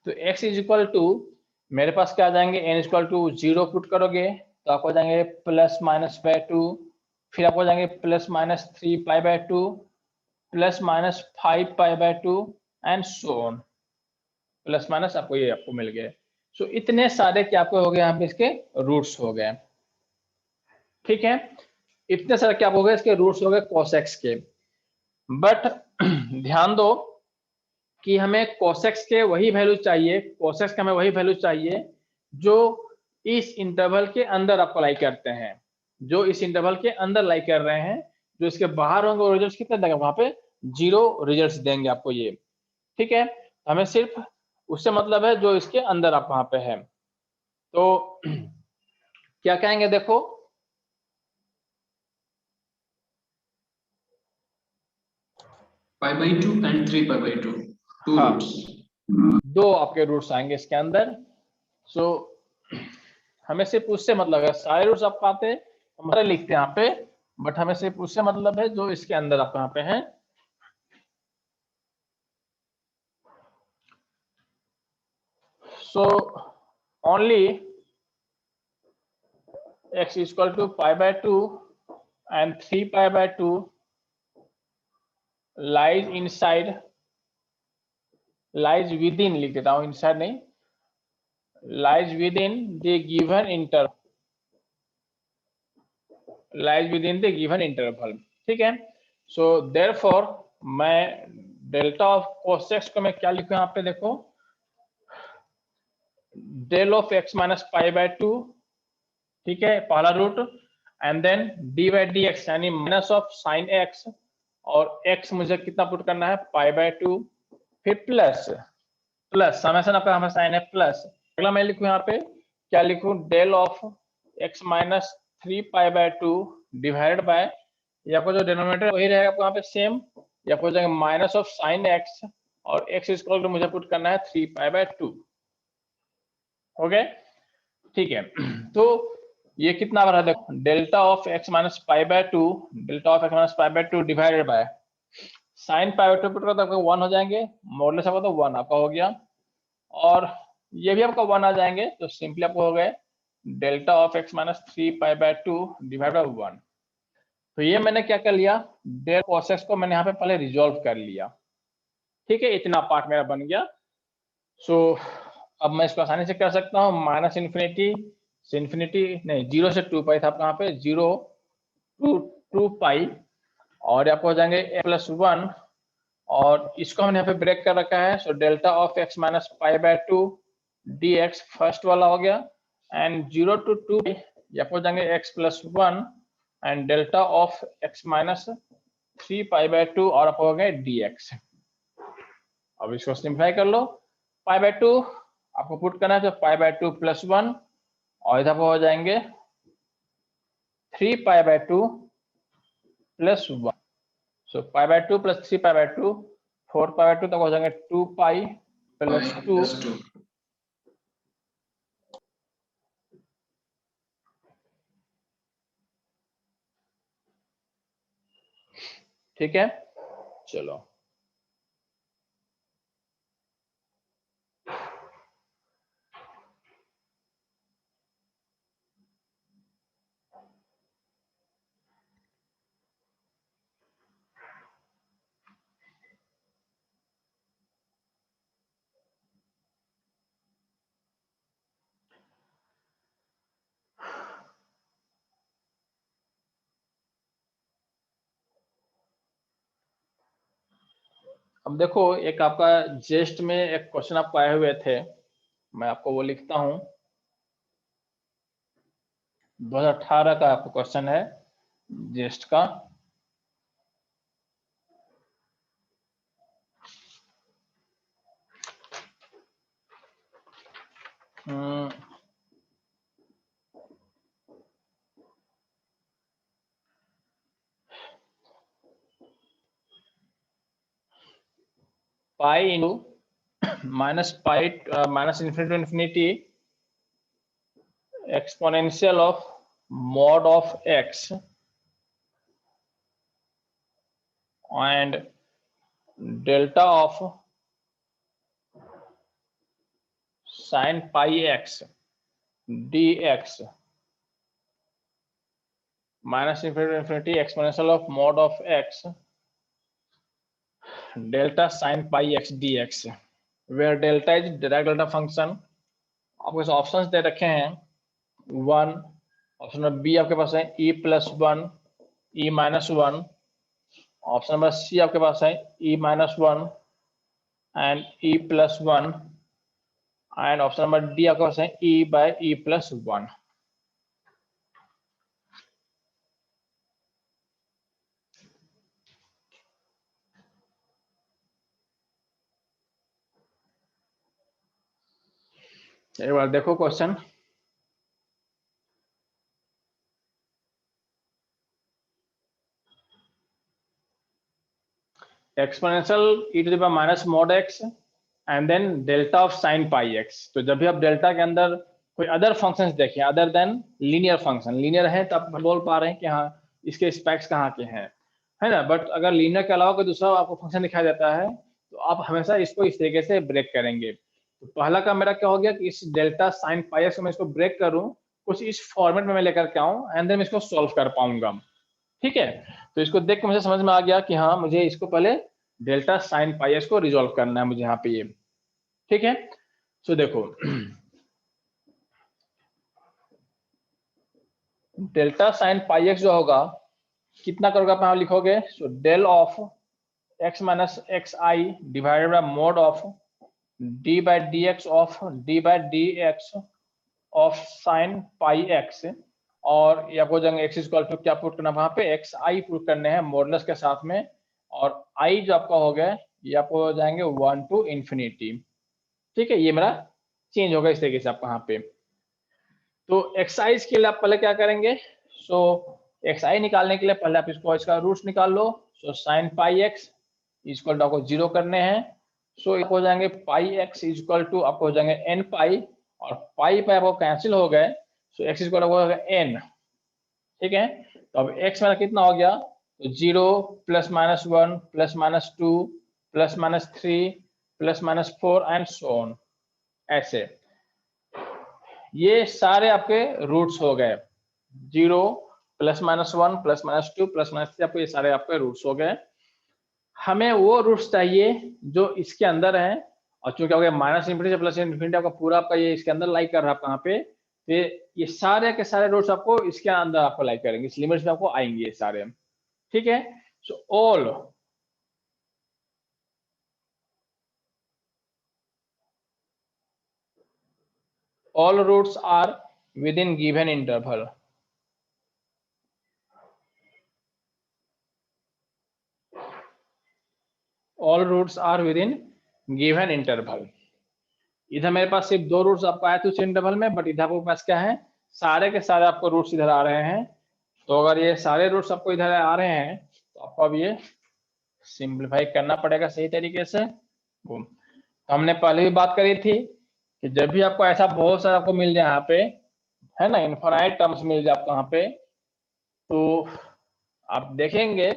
तो x इज इक्वल टू, मेरे पास क्या आ जाएंगे, n इक्वल टू 0 पुट करोगे तो आपको हो जाएंगे प्लस माइनस बाय 2, फिर आपको हो जाएंगे plus minus 3 pi by 2, plus minus 5 pi by 2 and so on, plus minus आपको ये आपको मिल गए। सो इतने सारे क्या आपको हो गए, यहाँ पे इसके रूट्स हो गए, ठीक है। इतने सारे क्या हो गए, इसके रूट्स हो गए कोसेक्स के। बट ध्यान दो कि हमें कोसेक्स के वही वैल्यू चाहिए, कोसेक्स के हमें वही वैल्यू चाहिए जो इस इंटरवल के अंदर आपको लाई करते हैं, जो इस इंटरवल के अंदर लाई कर रहे हैं। जो इसके बाहर होंगे वो रिजल्ट कितने देंगे, वहां पे 0 रिजल्ट देंगे आपको ये, ठीक है। हमें सिर्फ उससे मतलब है जो इसके अंदर आप वहां पे है। तो क्या कहेंगे देखो, pi by 2 and 3 pi by 2, 2 हाँ, रूट्स। 2 आपके रूट्स आएंगे इसके अंदर। सो हमें सिर्फ उससे मतलब है, सारे रूट्स आप पाते हमारे लिखते हैं यहाँ पे, बट हमें सिर्फ उससे मतलब है जो इसके अंदर आप यहाँ पे हैं। So only x equal to pi by 2 and 3 pi by 2 lies inside, lies within लिख देता हूँ, इनसाइड नहीं, lies within the given interval, lies within the given interval, ठीक है। सो देयरफॉर मैं डेल्टा ऑफ कोसेक्स को मैं क्या लिखूं यहाँ पे देखो, del of x minus pi by 2, ठीक है, पहला root, and then d by d x यानी माइनस ऑफ साइन एक्स, और एक्स मुझे कितना पुट करना है, पाई बाय 2, फिर प्लस, प्लस समेशन आपका हमें साइन है प्लस, अगला मैं लिखूं यहाँ पे क्या लिखूं, del of x minus 3 pi by 2 divided by, ये आपको जो डिनोमिनेटर वही रहेगा आपको यहाँ पे सेम, ये आपको जाएगा माइनस ऑफ साइन एक्स, और एक्स इक्वल टू मुझे पुट करना है 3 पाई बाय 2, हो गए, ठीक है। तो ये कितना बना देखो, delta of x minus pi by 2, delta of x minus pi by 2 divided by sine pi by 2 put करो तो आपका 1 हो जाएंगे, मॉडुलस आपका तो 1 आपका हो गया, और ये भी आपका 1 आ जाएंगे, तो सिंपली आपको हो गए delta of x minus 3 pi by 2 divide by 1। तो ये मैंने क्या कर लिया, डेल कोसेक्स को मैंने यहाँ पे पहले रिजॉल्व कर लिया, ठीक है, इतना पार्ट मेरा बन गया। सो अब मैं इसको आसानी से कर सकता हूँ, माइनस इन्फिनिटी से इन्फिनिटी नहीं, 0 से 2 पाई था आपका यहाँ पे, 0 टू 2 पाई, और आपको हो जाएंगे प्लस 1, और इसको हमने यहाँ पे ब्रेक कर रखा है। So delta of x minus pi by 2 D x first वाला हो गया, एंड 0 टू 2 ये आपको हो जाएंगे x plus 1 and delta of x minus 3 pi by 2, और आपको हो गए डी एक्स। अब इसको सिंप्लीफाई कर लो, पाई बाय 2 आपको पुट करना है तो पाई बाय 2 प्लस 1, और इधर हो जाएंगे 3 pi by 2 plus 1। So pi by 2 plus 3 pi by 2, 4 pi by 2 तक हो जाएंगे 2 पाई प्लस 2, प्लस 2। ठीक है, चलो अब देखो, एक आपका जेस्ट में एक क्वेश्चन आपको आए हुए थे, मैं आपको वो लिखता हूं। 2018 का आपका क्वेश्चन है जेस्ट का। Pi into minus pi minus infinity to infinity exponential of mod of x and delta of sin pi x dx minus infinity to infinity exponential of mod of x delta sin pi x dx where delta is Dirac delta function। आपके पास ऑप्शंस दे रखे हैं, 1 ऑप्शन नंबर बी आपके पास है e plus 1 e minus 1, option number सी आपके पास है e minus 1 and e plus 1 and option number D आपके पास है e बाय e प्लस 1। एक बार देखो question, exponential e to the power minus mod x and then delta of sine pi x। तो जब भी आप डेल्टा के अंदर कोई अदर फंक्शंस देखें other than linear function, linear है तो आप बोल पा रहे हैं कि हाँ इसके स्पेक्स कहाँ के हैं, है ना। बट अगर लीनियर के अलावा कोई दूसरा आपको फंक्शन दिखाई देता है तो आप हमेशा इसको इस तरीके से ब्रेक करेंगे। तो पहला काम मेरा क्या हो गया कि इस डेल्टा साइन पाई x को मैं इसको ब्रेक करूं, कुछ इस फॉर्मेट में मैं लेकर के आऊं एंड देन मैं इसको सॉल्व कर पाऊंगा। ठीक है, तो इसको देख के मुझे समझ में आ गया कि हाँ मुझे इसको पहले डेल्टा साइन पाई एक्स को रिजोल्व करना है मुझे यहाँ पे ये। ठीक है, सो देखो डेल्टा साइन पाई एक्स जो होगा कितना करोगे आप यहाँ लिखोगे, so del of x minus x i divided by mod of d by d x of d by d x of sine pi x, और ये आपको जाएंगे एक्स इक्वल टू क्या पुट करना वहां पे एक्स आई पुट करने हैं मॉडुलस के साथ में, और आई जो आपका हो गया ये आपको हो जाएंगे 1 टू इन्फिनिटी। ठीक है, ये मेरा चेंज होगा इस तरीके से आपको यहाँ पे। तो एक्साइज के लिए आप पहले क्या करेंगे, सो एक्स आई निकालने के लिए पहले आप इसको इसका रूट्स निकाल लो। So sine pi x equal to आपको 0 करने हैं, सो हो जाएंगे पाई एक्स इक्वल टू आपको हो जाएंगे एन पाई, और पाई पाई आपको कैंसिल हो गए, सो एक्स इक्वल हो गया एन। ठीक है, तो अब एक्स मेरा कितना हो गया, तो 0 plus minus 1 plus minus 2 plus minus 3 plus minus 4 and so on, ऐसे ये सारे आपके रूट्स हो गए। 0 plus minus 1 plus minus 2 plus minus 3, आपको ये सारे आपके रूट्स हो गए। हमें वो रूट्स चाहिए जो इसके अंदर है, और चूंकि हो गया माइनस इन्फिनिटी से प्लस इन्फिनिटी आपका पूरा आपका ये इसके अंदर लाइक कर रहा है कहाँ पे, तो ये सारे के सारे रूट्स आपको इसके अंदर आपको लाइक करेंगे, इस लिमिट्स में आपको आएंगे ये सारे। ठीक है, सो all roots are within given interval। all roots are within given interval। इधर मेरे पास सिर्फ 2 रूट्स आपको आए थे उस इंटरवल में, बट इधर आपके पास क्या है, सारे के सारे आपको रूट्स इधर आ रहे हैं। तो अगर ये सारे रूट्स आपको इधर आ रहे हैं तो आपको अब ये सिंप्लीफाई करना पड़ेगा सही तरीके से। तो हमने पहले भी बात करी थी कि जब भी आपको ऐसा बहुत सारा आपको मिल जाए यहाँ पे, है ना, इनफाइनाइट टर्म्स मिल जाए आपको यहाँ पे, तो आप देखेंगे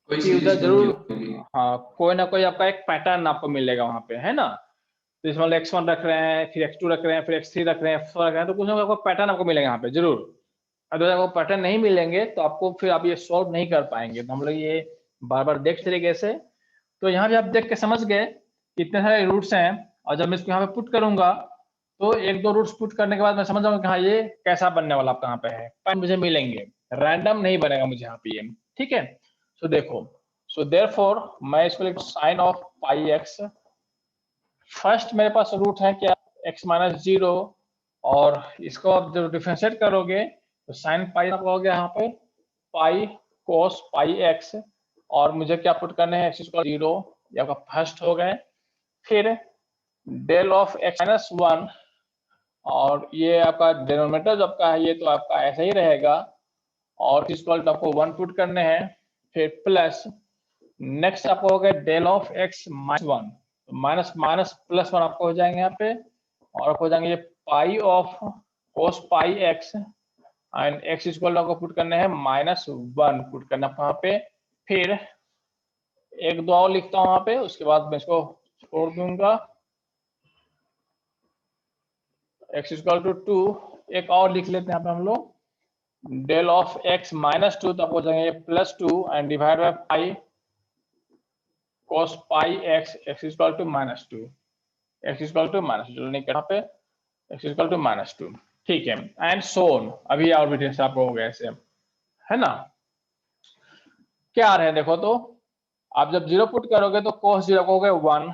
कोई कि सीरीज उधर जरूर बनती होगी। हाँ कोई ना कोई आपका एक पैटर्न आपको मिलेगा वहां पे, है ना। तो इसमें x1 रख रहे हैं, फिर x2 रख रहे हैं, फिर x3 रख रहे हैं, x4 रख रहे हैं, तो कुछ ना कुछ आपको पैटर्न आपको मिलेगा यहाँ पे जरूर। अगर आपको पैटर्न नहीं मिलेंगे तो आपको फिर आप ये सॉल्व नहीं कर पाएंगे। तो हम लोग ये बार बार देख तरीके से, तो यहाँ भी आप देख के समझ गए कितने सारे रूट्स हैं, और जब मैं इसको यहाँ पे पुट करूंगा तो एक दो रूट्स पुट करने के बाद मैं समझ जाऊंगा कि हाँ ये कैसा बनने वाला आप कहाँ पे है, पर मुझे मिलेंगे, रैंडम नहीं बनेगा मुझे यहाँ पे ये, ठीक है। सो देखो, सो देयरफॉर मैं इसको लिख sine of pi x. First मेरे पास रूट है क्या, x माइनस 0, और इसको आप जब डिफरेंशिएट करोगे तो साइन पाई आपका हो गया यहाँ पे पाई कोस पाई एक्स, और मुझे क्या पुट करने हैं x इक्वल 0, ये आपका फर्स्ट हो गए। फिर डेल ऑफ x माइनस 1, और ये आपका डिनोमिनेटर जो आपका है ये तो आपका ऐसा ही रहेगा, और इक्वल आपको 1 पुट करने हैं। फिर प्लस नेक्स्ट आपको हो गया del of x minus 1, minus minus plus 1 आपको हो जाएंगे यहाँ पे, और आपको हो जाएंगे ये पाई of cos pi x, and x equal आपको पुट करने हैं माइनस 1 पुट करना आपको यहाँ पे। फिर एक दो और लिखता हूँ यहाँ पे, उसके बाद मैं इसको छोड़ दूंगा। x इक्वल टू 2, एक और लिख लेते हैं यहाँ पे हम लोग, डेल ऑफ x माइनस 2, तो आपको हो जाएंगे plus 2 and divide by pi cos pi x, x equal to minus 2, x equal to minus 2, नहीं यहाँ पे x इक्वल टू माइनस 2, ठीक है, एंड सो ऑन। अभी और भी ढेर आपको हो गया ऐसे, है ना। क्या आ रहे हैं देखो, तो आप जब 0 पुट करोगे तो cos 0 को हो गया 1,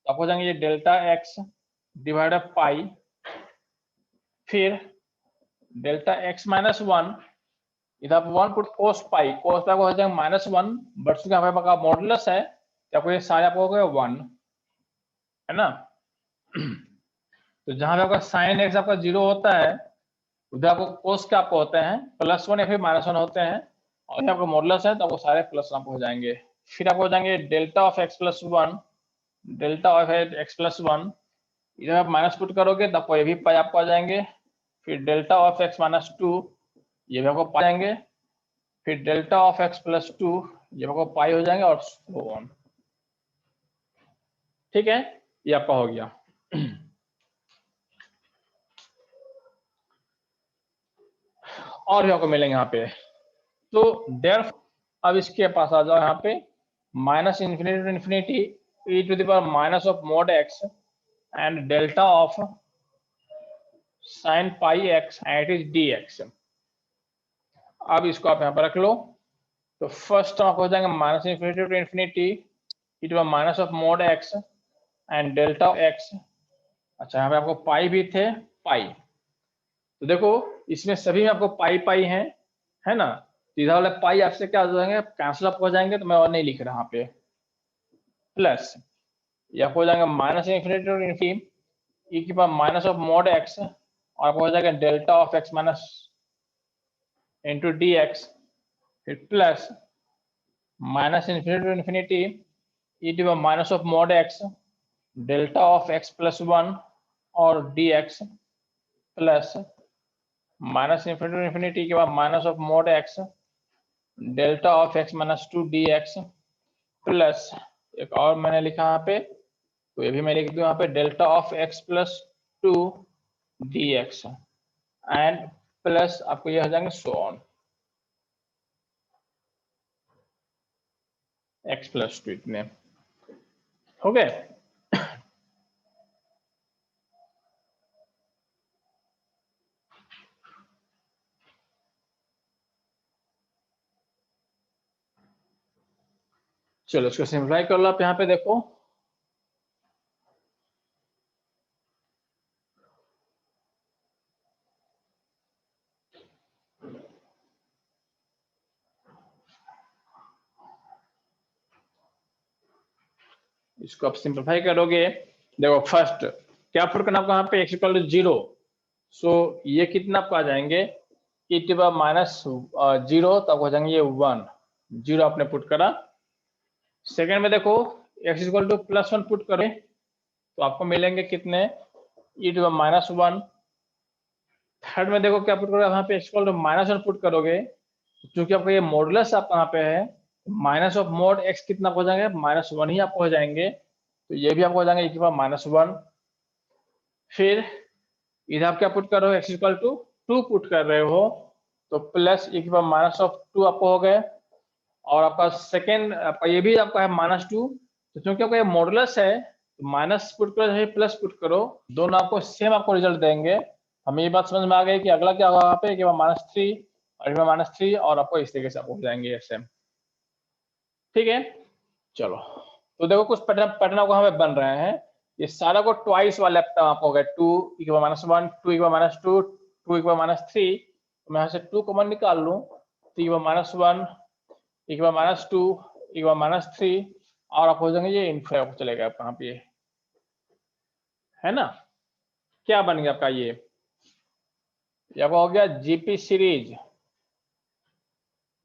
तो आपको हो जाएंगे ये डेल्टा x डिवाइड बाय पाई, फिर डेल्टा x माइनस 1, इधर आप 1 पुट cos पाई को हो जाएगा माइनस 1, बट चूंकि यहाँ पे आपका मॉडुलस है तो आपको ये सारे आपको हो गया 1, है ना। तो जहां पे आपका साइन एक्स आपका 0 होता है उधर आपको कोस क्या आपको होते हैं प्लस 1 या फिर माइनस 1 होते हैं, और आपको मॉडुलस है तो आपको सारे प्लस आपको हो जाएंगे। फिर आपको हो जाएंगे delta of x plus 1, delta of x plus 1, इधर आप माइनस पुट करोगे तो आपको ये भी पाई आपको आ जाएंगे। फिर डेल्टा ऑफ x माइनस 2, ये भी आपको पाई जाएंगे। फिर डेल्टा ऑफ x प्लस 2, ये आपको पाई हो जाएंगे, और सो ऑन, ठीक है, ये आपका हो गया। और भी आपको मिलेंगे यहाँ पे, तो देयर, अब इसके पास आ जाओ यहाँ पे, minus infinity to infinity e to the power minus of mod x and delta of sine pi x and it is dx। अब इसको आप यहाँ पर रख लो, तो फर्स्ट टर्म आपको हो जाएंगे minus infinity to infinity e to the minus of mod x and delta of x। अच्छा यहाँ पे आपको पाई भी थे, पाई, तो देखो इसमें सभी में आपको पाई पाई है ना। इधर वाले पाई आपसे क्या हो जाएंगे, कैंसिल अप हो जाएंगे, तो मैं और नहीं लिख रहा यहाँ पे। प्लस ये आपको हो जाएगा minus infinity to infinity e की power minus of mod x, और आपको हो जाएगा delta of x minus into d x, फिर plus minus infinity to infinity e की power minus of mod x delta of x plus 1 और dx, plus minus infinity to infinity के बाद minus of mod x delta of x minus 2 dx, plus एक और मैंने लिखा यहाँ पे, तो ये भी मैं लिख दूं यहाँ पे, delta of x plus 2 dx, and plus आपको ये हो जाएंगे सो ऑन x प्लस 2, इतने हो गए। चलो इसको सिंप्लाई कर लो आप यहाँ पे देखो, इसको आप सिंप्लीफाई करोगे, देखो फर्स्ट क्या पुट करना आपको यहाँ पे x इक्वल टू 0, सो ये कितना आपको आ जाएंगे e टू पावर माइनस 0, तो आपको हो जाएंगे ये 1, 0 आपने पुट करा। सेकंड में देखो x equal to plus 1 put करें तो आपको मिलेंगे कितने e to power minus 1। Third में देखो क्या पुट करोगे यहाँ पे x equal to minus 1 put करोगे, क्योंकि आपका ये मॉडुलस आप यहाँ पे है माइनस ऑफ मोड एक्स कितना हो जाएंगे, -1 ही आपको हो जाएंगे, तो ये भी आपको हो जाएंगे e⁻1। फिर इधर आप क्या पुट कर रहे हो, x = 2 पुट कर रहे हो, तो प्लस e⁻2 आपको हो गए। और आपका सेकेंड आपका ये भी आपका है -2, तो क्योंकि आपका ये मॉडुलस है तो माइनस पुट करो चाहे प्लस पुट करो, दोनों आपको सेम आपको रिजल्ट देंगे। हमें ये बात समझ में आ गई कि अगला क्या होगा, यहाँ पे -3 और -3 और आपको इस तरीके से आपको हो जाएंगे ऐसे। ठीक है, चलो तो देखो कुछ पैटर्न आपको यहाँ पे बन रहे हैं। ये सारा को ट्वाइस वाला पैटर्न आपको हो गया, 2 e⁻1 2 e⁻2 2 e⁻3। तो मैं यहाँ से 2 कॉमन निकाल लूँ, तो e⁻1 e⁻2 e⁻3 और आप हो जाएंगे ये इनफिनिटी चलेगा आपका यहाँ पे, है ना। क्या बन गया आपका ये आपका हो गया जीपी सीरीज।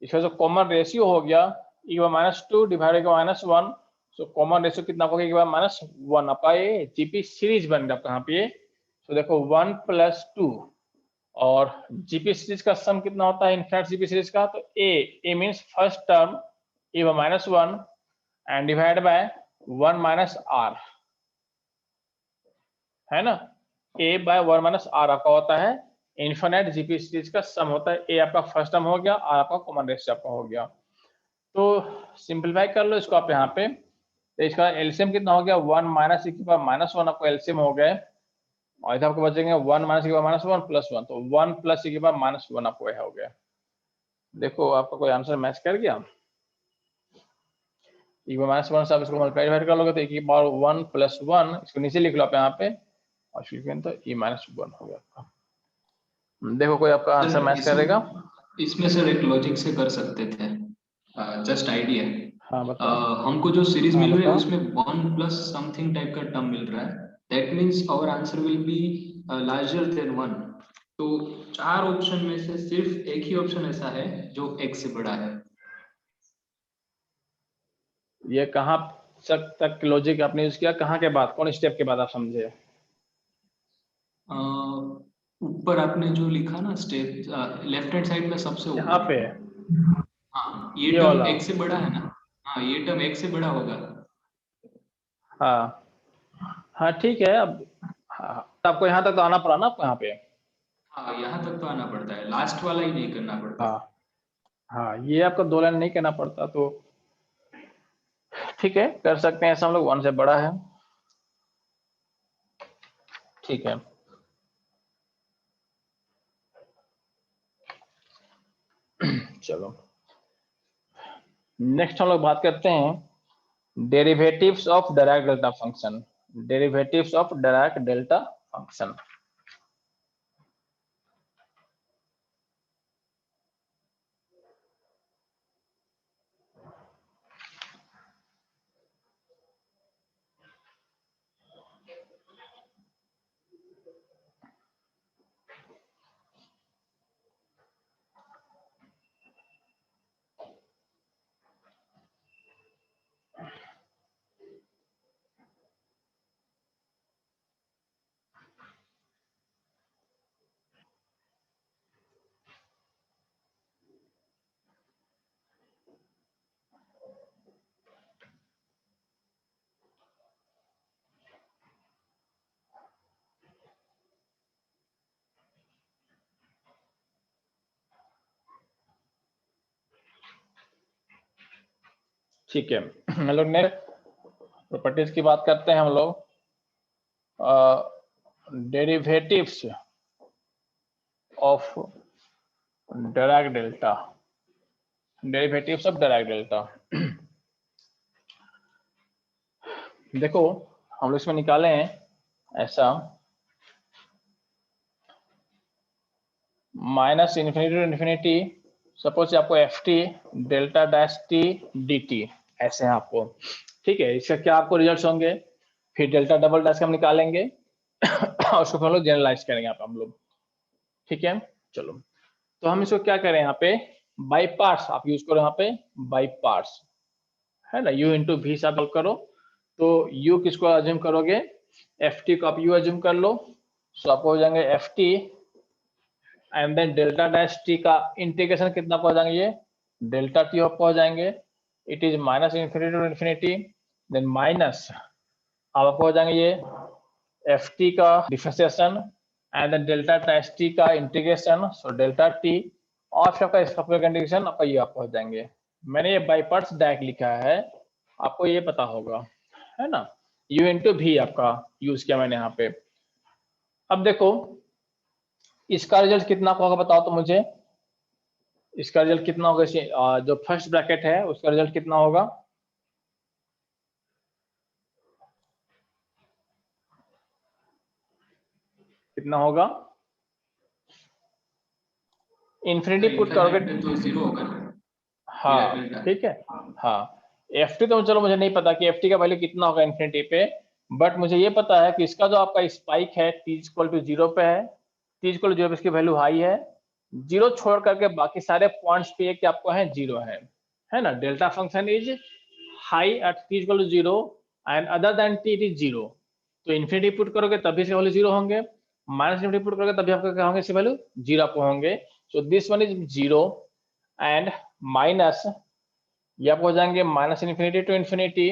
इसका जो कॉमन रेशियो हो गया e⁻2 divided by -1, so common ratio कितना हो गया -1, आपका ये जीपी सीरीज बन गया आपका यहाँ पे। तो देखो 1 + 2 और जीपी सीरीज का सम कितना होता है इनफिनिट जीपी सीरीज का, तो a means first term e⁻1 and divide by 1 - r, है ना। a/1 - r आपका होता है इनफिनिट जीपी सीरीज का सम होता है। ए आपका फर्स्ट टर्म हो गया, r आपका कॉमन रेशियो आपका हो गया। तो सिंपलीफाई कर लो इसको आप यहाँ पे, तो इसका एलसीएम कितना हो गया 1 - e⁻1 आपको एलसीएम हो गए, और इधर आपको बचेंगे 1 - e⁻1 + 1, तो 1 + e⁻1 आपको यह हो गया। देखो आपका कोई आंसर मैच कर गया, e⁻1 से आप इसको मल्टीप्लाई कर लोगे तो e⁻1 + 1, इसको नीचे लिख लो आप यहाँ पे, और फिर तो e⁻1 हो गया आपका। देखो कोई आपका आंसर मैच करेगा। इसमें सर एक लॉजिक से कर सकते थे, जस्ट आइडिया। हाँ बताओ। हमको जो सीरीज हाँ मिल रही है बताओ। उसमें 1 + समथिंग टाइप का टर्म मिल रहा है, that means our answer will be larger than 1। तो 4 ऑप्शन में से सिर्फ एक ही ऑप्शन ऐसा है जो x से बड़ा है। ये कहाँ तक लॉजिक आपने यूज किया, कहाँ के बाद, कौन स्टेप के बाद आप समझे। ऊपर आपने जो लिखा ना स्टेप, लेफ्ट हैंड साइड में सबसे यहाँ ऊपर। पे हाँ ये ये टर्म वाला। x से बड़ा है ना। हाँ ये टर्म x से बड़ा होगा। हाँ हाँ ठीक है, अब हाँ, आपको यहाँ तक तो आना पड़ा ना आपको यहाँ पे। हाँ यहाँ तक तो आना पड़ता है, लास्ट वाला ही नहीं करना पड़ता। हाँ हाँ, ये आपको 2 लाइन नहीं करना पड़ता, तो ठीक है कर सकते हैं ऐसा, हम लोग 1 से बड़ा है, ठीक है। चलो नेक्स्ट हम लोग बात करते हैं derivatives of Dirac delta function. Derivatives of Dirac delta function. ठीक है, हम लोग ने प्रॉपर्टीज की बात करते हैं हम लोग। Derivatives of Dirac delta, derivatives of Dirac delta. देखो हम लोग इसमें निकाले हैं ऐसा, -∞ to इन्फिनिटी, सपोज आपको ft delta dash t d T ऐसे हैं आपको, ठीक है। इसका क्या आपको रिजल्ट्स होंगे, फिर डेल्टा डबल डैश का हम निकालेंगे और उसको हम लोग जनरलाइज करेंगे आप हम लोग, ठीक है। चलो तो हम इसको क्या करें यहाँ पे, बाई पार्ट्स आप यूज करो यहाँ पे, बाई पार्ट्स है ना, u इंटू वी से आप करो, तो u किसको अज्यूम करोगे, ft को आप u अज्यूम कर लो, सो आपको हो जाएंगे ft and then delta dash t का इंटीग्रेशन कितना पहुंच जाएंगे, ये डेल्टा टी आपको हो जाएंगे, it is minus infinity to infinity, then minus आपको हो जाएंगे ये एफ टी का differentiation and then delta dash t का इंटीग्रेशन, सो डेल्टा टी, और फिर आपका इसका इंटीग्रेशन आपका ये आपको हो जाएंगे। मैंने ये बाई पार्ट्स डायरेक्ट लिखा है, आपको ये पता होगा, है ना। यू इंटू भी आपका यूज किया मैंने यहाँ पे। अब देखो इसका रिजल्ट कितना होगा बताओ तो मुझे, इसका रिजल्ट कितना होगा, जो फर्स्ट ब्रैकेट है उसका रिजल्ट कितना होगा? कितना होगा? इन्फिनिटी पुट करोगे तो 0 होगा ना। हाँ ठीक है। हाँ एफ टी तो चलो मुझे नहीं पता कि एफ टी का वैल्यू कितना होगा इन्फिनिटी पे, बट मुझे ये पता है कि इसका जो आपका स्पाइक है टी इक्वल टू 0 पे है, टी इक्वल टू 0 पे इसकी वैल्यू हाई है, 0 छोड़ करके बाकी सारे पॉइंट्स पे क्या आपको है 0 है ना। Delta function is high at t equal to 0 and other than t it is 0। तो इन्फिनिटी पुट करोगे तभी इसके वैल्यू 0 होंगे, माइनस इन्फिनिटी पुट करोगे तभी आपका क्या होंगे इसके वैल्यू 0 आपको होंगे। So this one is 0 and minus ये आपको हो जाएंगे माइनस इन्फिनिटी टू इन्फिनिटी।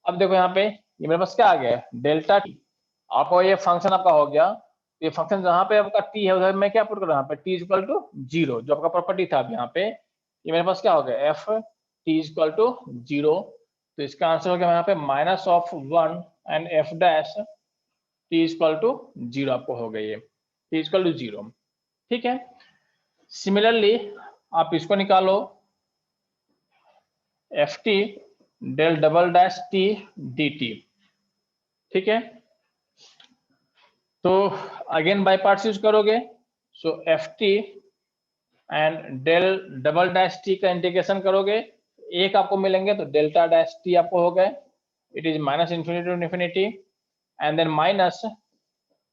अब देखो यहाँ पे ये मेरे पास क्या आ गया डेल्टा टी, आपको ये फंक्शन आपका हो गया। ये फंक्शन जहाँ पे आपका टी है उधर मैं क्या पुट कर रहा हूँ यहाँ पे टी इक्वल टू 0 जो आपका प्रॉपर्टी था अब यहाँ पे, ये मेरे पास क्या हो गया एफ टी इक्वल टू 0। तो इसका आंसर हो गया यहाँ पे minus of 1 and f dash t equal to 0 आपको हो गई है, टी इक्वल टू 0। ठीक है, सिमिलरली आप इसको निकालो f t del double dash t d t. ठीक है, तो अगेन बाय पार्ट्स यूज करोगे, so f t and del double dash t का इंटीग्रेशन करोगे, एक आपको मिलेंगे तो डेल्टा डैश टी आपको हो गए, it is minus infinity to infinity and then minus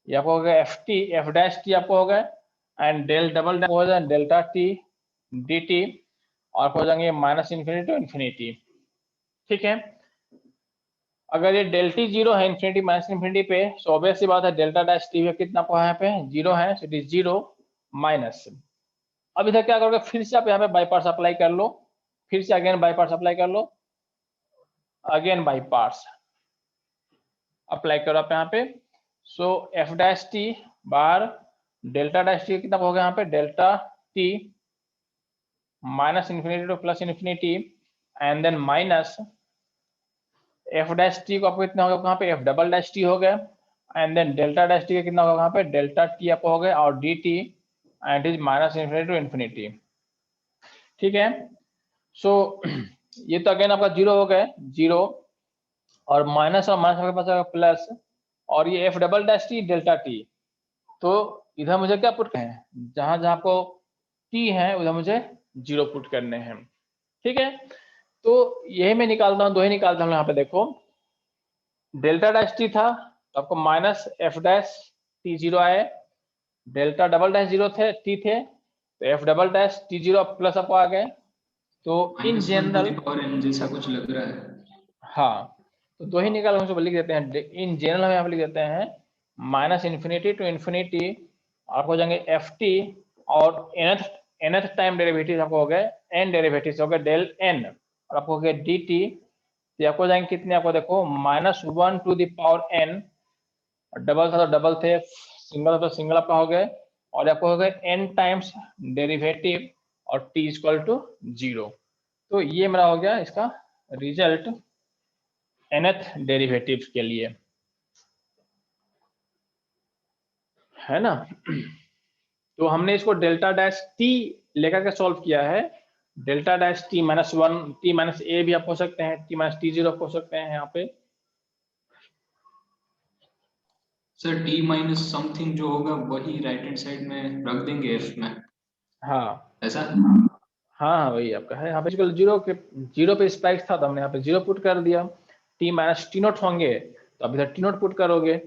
ये आपको हो गया f t f dash t आपको हो गए एंड डेल डबल डैश हो जाए डेल्टा टी डी टी और हो जाएंगे माइनस इन्फिनिटी टू इन्फिनिटी। ठीक है, अगर ये डेल्टी 0 है इन्फिनिटी माइनस इन्फिनिटी पे, सो ऑब्वियस सी बात है डेल्टा डैश टी कितना आपको यहाँ पे 0 है, सो इट इज 0 माइनस। अब इधर क्या करोगे फिर से आप यहाँ पे बाई पार्ट्स अप्लाई कर लो, फिर से अगेन बाई पार्ट्स अप्लाई कर लो, अगेन बाई पार्ट्स अप्लाई करो आप यहाँ पे। सो एफ डैश टी बार डेल्टा डैश टी कितना हो गया यहाँ पे delta t minus infinity to plus infinity and then minus f dash t को आपको कितना होगा यहाँ पे एफ डबल डैश टी हो गया and then delta dash t का कितना होगा यहाँ पे डेल्टा टी आपको हो गया और d t and is minus infinity to infinity. ठीक है, सो ये तो अगेन आपका 0 हो गया 0 और माइनस आपके पास प्लस और ये F double dash T delta T. तो इधर मुझे क्या पुट करना है, जहां जहां आपको टी है उधर मुझे 0 पुट करने हैं। ठीक है, तो यही मैं निकालता हूँ, दो ही निकालता हूँ यहाँ पे देखो डेल्टा डैश टी था तो आपको माइनस एफ डैश टी 0 आए, डेल्टा डबल डैश 0 थे टी थे तो F double dash T 0 plus आपको आ गए। तो इन जनरल n जैसा कुछ लग रहा है। हाँ, तो दो ही निकाल हम लिख देते हैं, इन जनरल हम यहाँ पे लिख देते हैं माइनस इन्फिनिटी टू इन्फिनिटी आपको हो जाएंगे एफ टी और nth टाइम डेरिवेटिव आपको हो गए n डेरिवेटिव हो गए डेल n और आपको हो गया डी टी, तो आपको जाएंगे कितने आपको देखो minus 1 to the power n, double था तो डबल थे, सिंगल था तो सिंगल आपका हो गए और आपको हो गए n टाइम्स डेरिवेटिव और t इक्वल टू 0। तो ये मेरा हो गया इसका रिजल्ट nth डेरिवेटिव के लिए, है ना। तो हमने इसको डेल्टा डैश टी लेकर के सॉल्व किया है, delta dash t minus 1 t minus a भी आप हो सकते हैं, टी माइनस टी 0 हो सकते हैं यहाँ पे। सर टी माइनस समथिंग जो होगा वही राइट हैंड साइड में रख देंगे एफ में, हाँ ऐसा। हाँ वही आपका है यहाँ पे 0 पे स्पाइक था तो हमने यहाँ पे 0 पुट कर दिया, टी माइनस टी नोट होंगे तो अब इधर टी नोट पुट करोगे।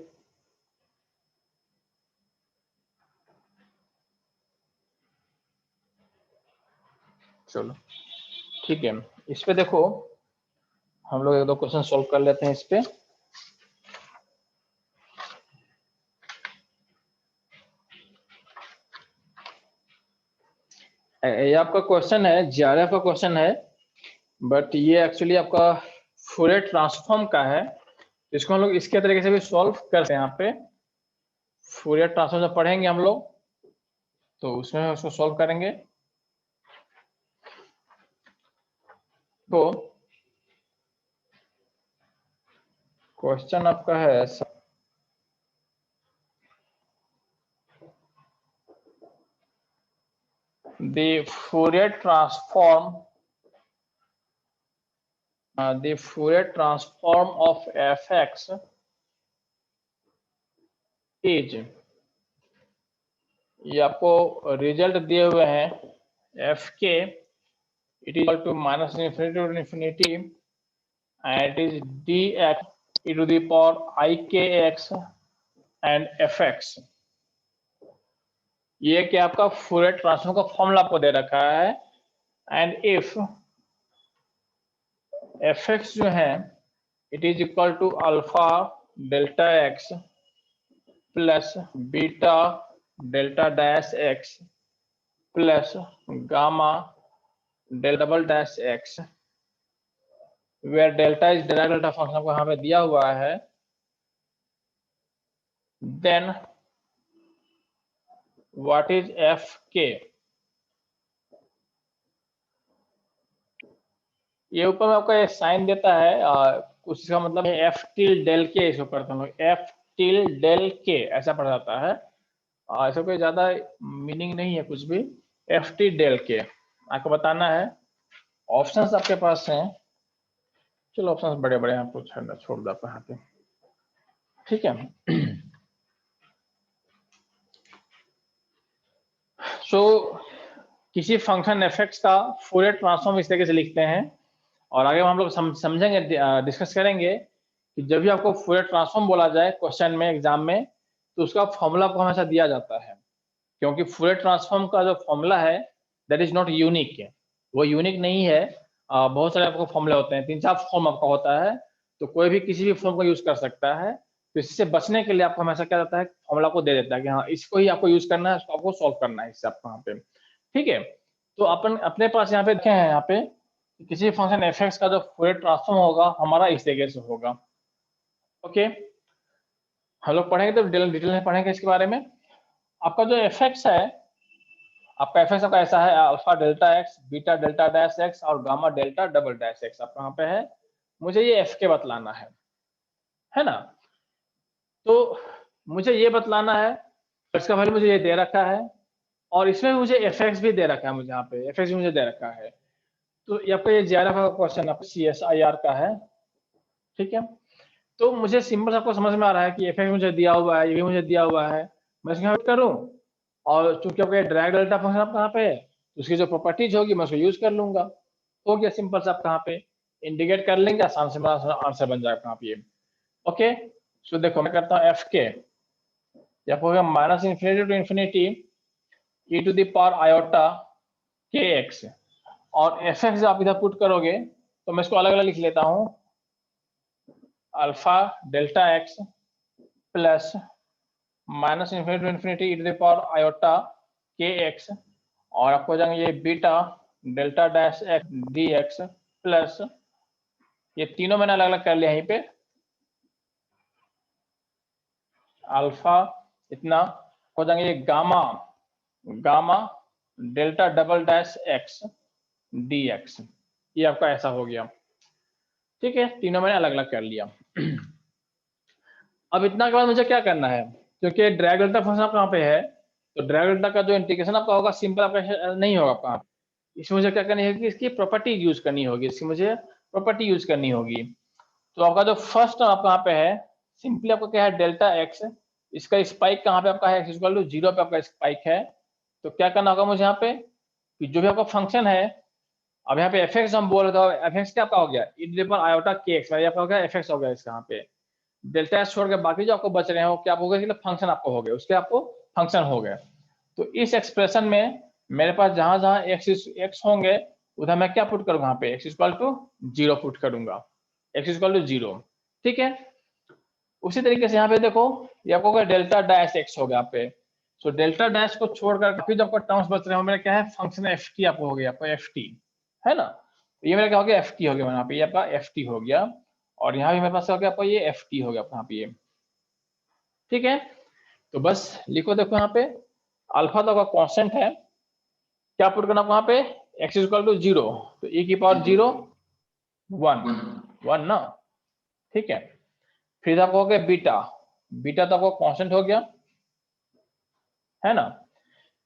चलो ठीक है, इस पे देखो हम लोग एक दो क्वेश्चन सॉल्व कर लेते हैं इस पे। ये आपका क्वेश्चन है जीआरएफ का क्वेश्चन है, बट ये एक्चुअली आपका फूरियर ट्रांसफॉर्म का है, इसको हम लोग इसके तरीके से भी सॉल्व करते हैं। यहाँ पे फूरियर ट्रांसफॉर्म जब पढ़ेंगे हम लोग तो उसमें उसको सॉल्व करेंगे। तो क्वेश्चन आपका है the Fourier transform of fx is, ये आपको रिजल्ट दिए हुए हैं एफ के, it is to minus infinity to infinity and it is d x e to the power i k x and F x. ये कि आपका फूरियर ट्रांसफॉर्म का फॉर्मूला आपको दे रखा है, एंड इफ एफ एक्स जो है it is equal to alpha delta x plus beta delta dash x plus gamma delta double dash x, where delta is Dirac delta function आपको यहाँ पे दिया हुआ है, देन व्हाट इज एफ के। ये ऊपर में आपका ये साइन देता है, कुछ इसका मतलब है एफ टिल डेल के, इसको पढ़ते हैं एफ टिल डेल के ऐसा पढ़ा जाता है। ऐसा कोई ज्यादा मीनिंग नहीं है कुछ भी, एफ टी डेल के आपको बताना है। ऑप्शंस आपके पास हैं, चलो ऑप्शंस बड़े बड़े हैं, आपको छोड़ दो यहाँ पे, ठीक है। सो किसी फंक्शन एफ एक्स का फूरियर ट्रांसफॉर्म इस तरीके से लिखते हैं, और आगे हम लोग समझेंगे, डिस्कस करेंगे कि जब भी आपको फूरियर ट्रांसफॉर्म बोला जाए क्वेश्चन में एग्जाम में, तो उसका फॉर्मूला आपको हमेशा दिया जाता है, क्योंकि फूरियर ट्रांसफॉर्म का जो फॉर्मूला है दैट इज नॉट यूनिक, वो यूनिक नहीं है। बहुत सारे आपको फॉर्मूले होते हैं, 3-4 फॉर्म आपका होता है, तो कोई भी किसी भी फॉर्म को यूज कर सकता है। तो इससे बचने के लिए आपको हमेशा क्या जाता है, फॉर्मूला को दे देता है कि हाँ इसको ही आपको यूज करना है, इसको आपको सॉल्व करना है इससे आपको यहाँ पे, ठीक है। तो अपन अपने पास यहाँ पे देखे हैं, यहाँ पे किसी फंक्शन एफ एक्स का जो फूरियर ट्रांसफॉर्म होगा हमारा इस तरीके से होगा। ओके, हम लोग पढ़ेंगे तो डिटेल में पढ़ेंगे इसके बारे में। आपका जो एफ एक्स है, आपका एफ एक्स आपका ऐसा है, alpha delta x beta delta dash x और gamma delta double dash x आपका यहाँ पे है। मुझे ये एफ के बतलाना है ना। तो मुझे ये बतलाना है, इसका वैल्यू मुझे ये दे रखा है, और इसमें मुझे एफ एक्स भी दे रखा है, मुझे यहाँ पे एफ एक्स भी मुझे दे रखा है। तो आपका ये जीआरएफ का क्वेश्चन आपका CSIR का है, ठीक है। तो मुझे सिंपल आपको समझ में आ रहा है कि एफ एक्स मुझे दिया हुआ है, ये भी मुझे दिया हुआ है, मैं इसको करूँ, और चूंकि आपका डिराक डेल्टा फंक्शन आपका यहाँ पे है, तो उसकी जो प्रॉपर्टीज होगी मैं उसको यूज कर लूंगा, हो गया सिंपल से। आप कहाँ पे इंडिकेट कर लेंगे, आसान से आंसर बन जाएगा यहाँ पे। ओके, सो देखो मैं करता हूँ एफ के, होगा minus infinity to infinity e to the power iota k x, और एफ एक्स आप इधर पुट करोगे तो मैं इसको अलग अलग लिख लेता हूँ, alpha delta x plus minus infinity to infinity e to the power iota k x, और आपको हो जाएंगे ये beta delta dash x d x plus, ये तीनों मैंने अलग अलग कर लिया यहीं पे, अल्फा इतना हो जाएंगे ये gamma delta double dash x d x, ये आपका ऐसा हो गया, ठीक है। तीनों मैंने अलग अलग कर लिया। अब इतना के बाद मुझे क्या करना है, क्योंकि डिराक डेल्टा फंक्शन आपका यहाँ पे है, तो डिराक डेल्टा का जो इंटीग्रेशन आपका होगा सिंपल आपका नहीं होगा आपका, इसमें मुझे क्या करनी होगी, इसकी प्रॉपर्टी यूज करनी होगी, इसकी मुझे प्रॉपर्टी यूज करनी होगी। तो आपका जो फर्स्ट टर्म आपका यहाँ पे है, सिंपली आपको क्या है डेल्टा एक्स, इसका स्पाइक कहाँ पे आपका है, एक्स इक्वल टू 0 पे आपका स्पाइक है। तो क्या करना होगा मुझे यहाँ पे, कि जो भी आपका फंक्शन है, अब यहाँ पे एफ एक्स हम बोल रहे थे, एफ एक्स क्या आपका हो गया ई to the power iota k x, आपका हो गया एफ एक्स हो गया इसका यहाँ पे, डेल्टा एक्स छोड़ के बाकी जो आपको बच रहे हो क्या हो गए, फंक्शन आपको हो गए, उसके आपको फंक्शन हो गए। तो इस एक्सप्रेशन में मेरे पास जहां जहां एक्स होंगे उधर मैं क्या पुट करूंगा, यहाँ पे एक्स इक्वल टू 0 पुट करूंगा, एक्स इक्वल टू 0, ठीक है। उसी तरीके से यहाँ पे देखो ये आपको डेल्टा डैश एक्स हो गया यहाँ पे, सो डेल्टा डैश को छोड़कर फिर जो आपको टर्म्स बच रहे हो मेरे क्या है, फंक्शन एफ टी आपको हो गया, आपको एफ टी है ना। तो ये मेरा क्या हो गया, एफ टी हो गया, यहाँ पे ये आपका एफ टी हो गया, और यहाँ भी मेरे पास हो गया आपका ये एफ टी हो गया यहाँ पे ये। ठीक है, तो बस लिखो, देखो यहाँ पे अल्फा तो आपका कांस्टेंट है, क्या पुट करना वहां पे, x इक्वल टू 0, तो e की पावर 0 1 ना। ठीक है, फिर आपको हो गया बीटा, बीटा तो आपको कांस्टेंट हो गया है ना।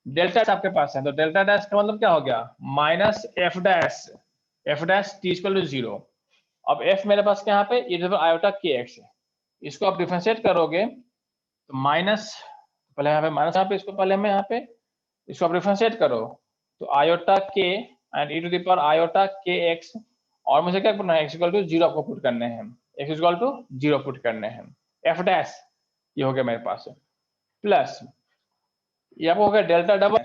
डेल्टा आपके पास है, तो डेल्टा डैश का मतलब क्या हो गया, minus f dash t equal to 0। अब f मेरे पास क्या यहाँ पे ये आयोटा के एक्स है, इसको आप डिफरेंशिएट करोगे तो माइनस, पहले यहाँ पे माइनस, यहाँ पे इसको पहले मैं यहाँ पे इसको आप डिफरेंशिएट करो तो iota k and e to the power iota k x, और मुझे क्या करना है, एक्स इक्वल टू 0 आपको पुट करने हैं, एक्स इक्वल टू 0 पुट करने हैं, एफ डैश ये हो गया मेरे पास, प्लस ये आपको हो गया डेल्टा डबल,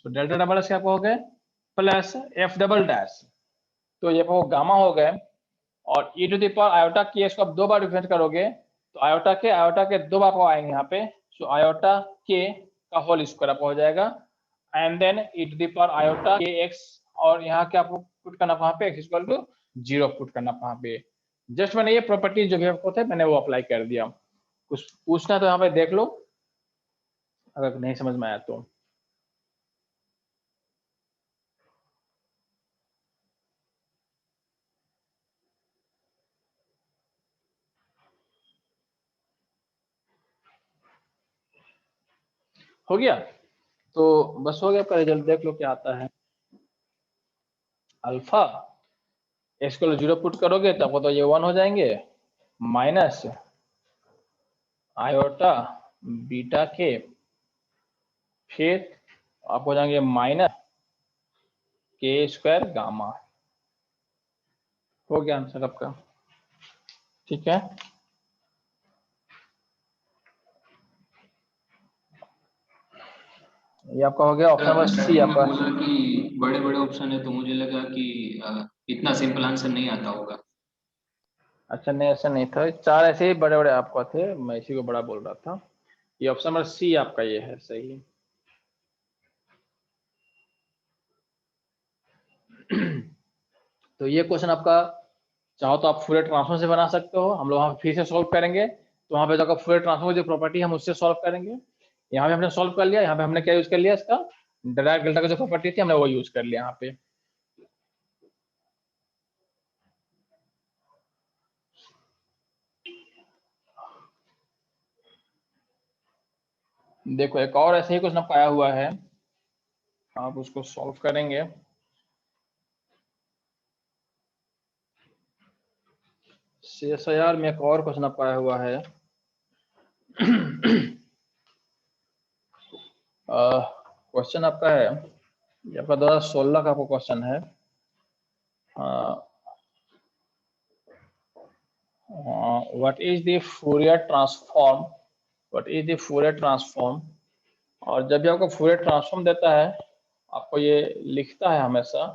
तो डेल्टा डबल क्या आपको हो गया प्लस एफ डबल डैश, तो ये आपको गामा हो गए, और ई to the power iota k x को आप 2 बार डिफरेंशिएट करोगे तो आयोटा के 2 बार आपको आएंगे यहाँ पे, सो आयोटा के का होल स्क्वायर आपको हो जाएगा, and then e to the power iota k x, और यहाँ क्या आपको पुट करना वहां पे, एक्स इक्वल टू 0 पुट करना वहां पे। जस्ट मैंने ये प्रॉपर्टी जो भी आपको थे मैंने वो अप्लाई कर दिया, कुछ पूछना तो यहाँ पे देख लो अगर नहीं समझ में आया तो। हो गया, तो बस हो गया आपका रिजल्ट, देख लो क्या आता है। अल्फा एक्स को 0 पुट करोगे तब तो ये 1 हो जाएंगे, माइनस आयोटा बीटा के, फिर आप हो जाएंगे माइनस के स्क्वायर गामा। हो गया आंसर आपका। ठीक है, ये आपका हो गया ऑप्शन नंबर सी आपका। बोला कि बड़े बड़े ऑप्शन है तो मुझे लगा कि इतना सिंपल आंसर नहीं आता होगा। अच्छा नहीं, ऐसा नहीं था, 4 ऐसे ही बड़े बड़े आपका थे, मैं इसी को बड़ा बोल रहा था। ये ऑप्शन नंबर सी आपका ये है सही। तो ये क्वेश्चन आपका चाहो तो आप फूरियर ट्रांसफॉर्म से बना सकते हो, हम लोग वहाँ फिर से सॉल्व करेंगे, तो वहाँ पे जाकर फूरियर ट्रांसफॉर्म जो प्रॉपर्टी हम उससे सॉल्व करेंगे। यहाँ पे हमने सॉल्व कर लिया, यहाँ पे हमने क्या यूज कर लिया, इसका डिराक डेल्टा का जो प्रॉपर्टी थी हमने वो यूज कर लिया यहाँ पे। देखो एक और ऐसे ही क्वेश्चन पाया हुआ है, आप उसको सॉल्व करेंगे। CSIR में एक और क्वेश्चन पाया हुआ है, क्वेश्चन आपका है, ये आपका 2016 का क्वेश्चन है। What is the Fourier transform, what is the Fourier transform, और जब भी आपको फूरियर ट्रांसफॉर्म देता है आपको ये लिखता है हमेशा,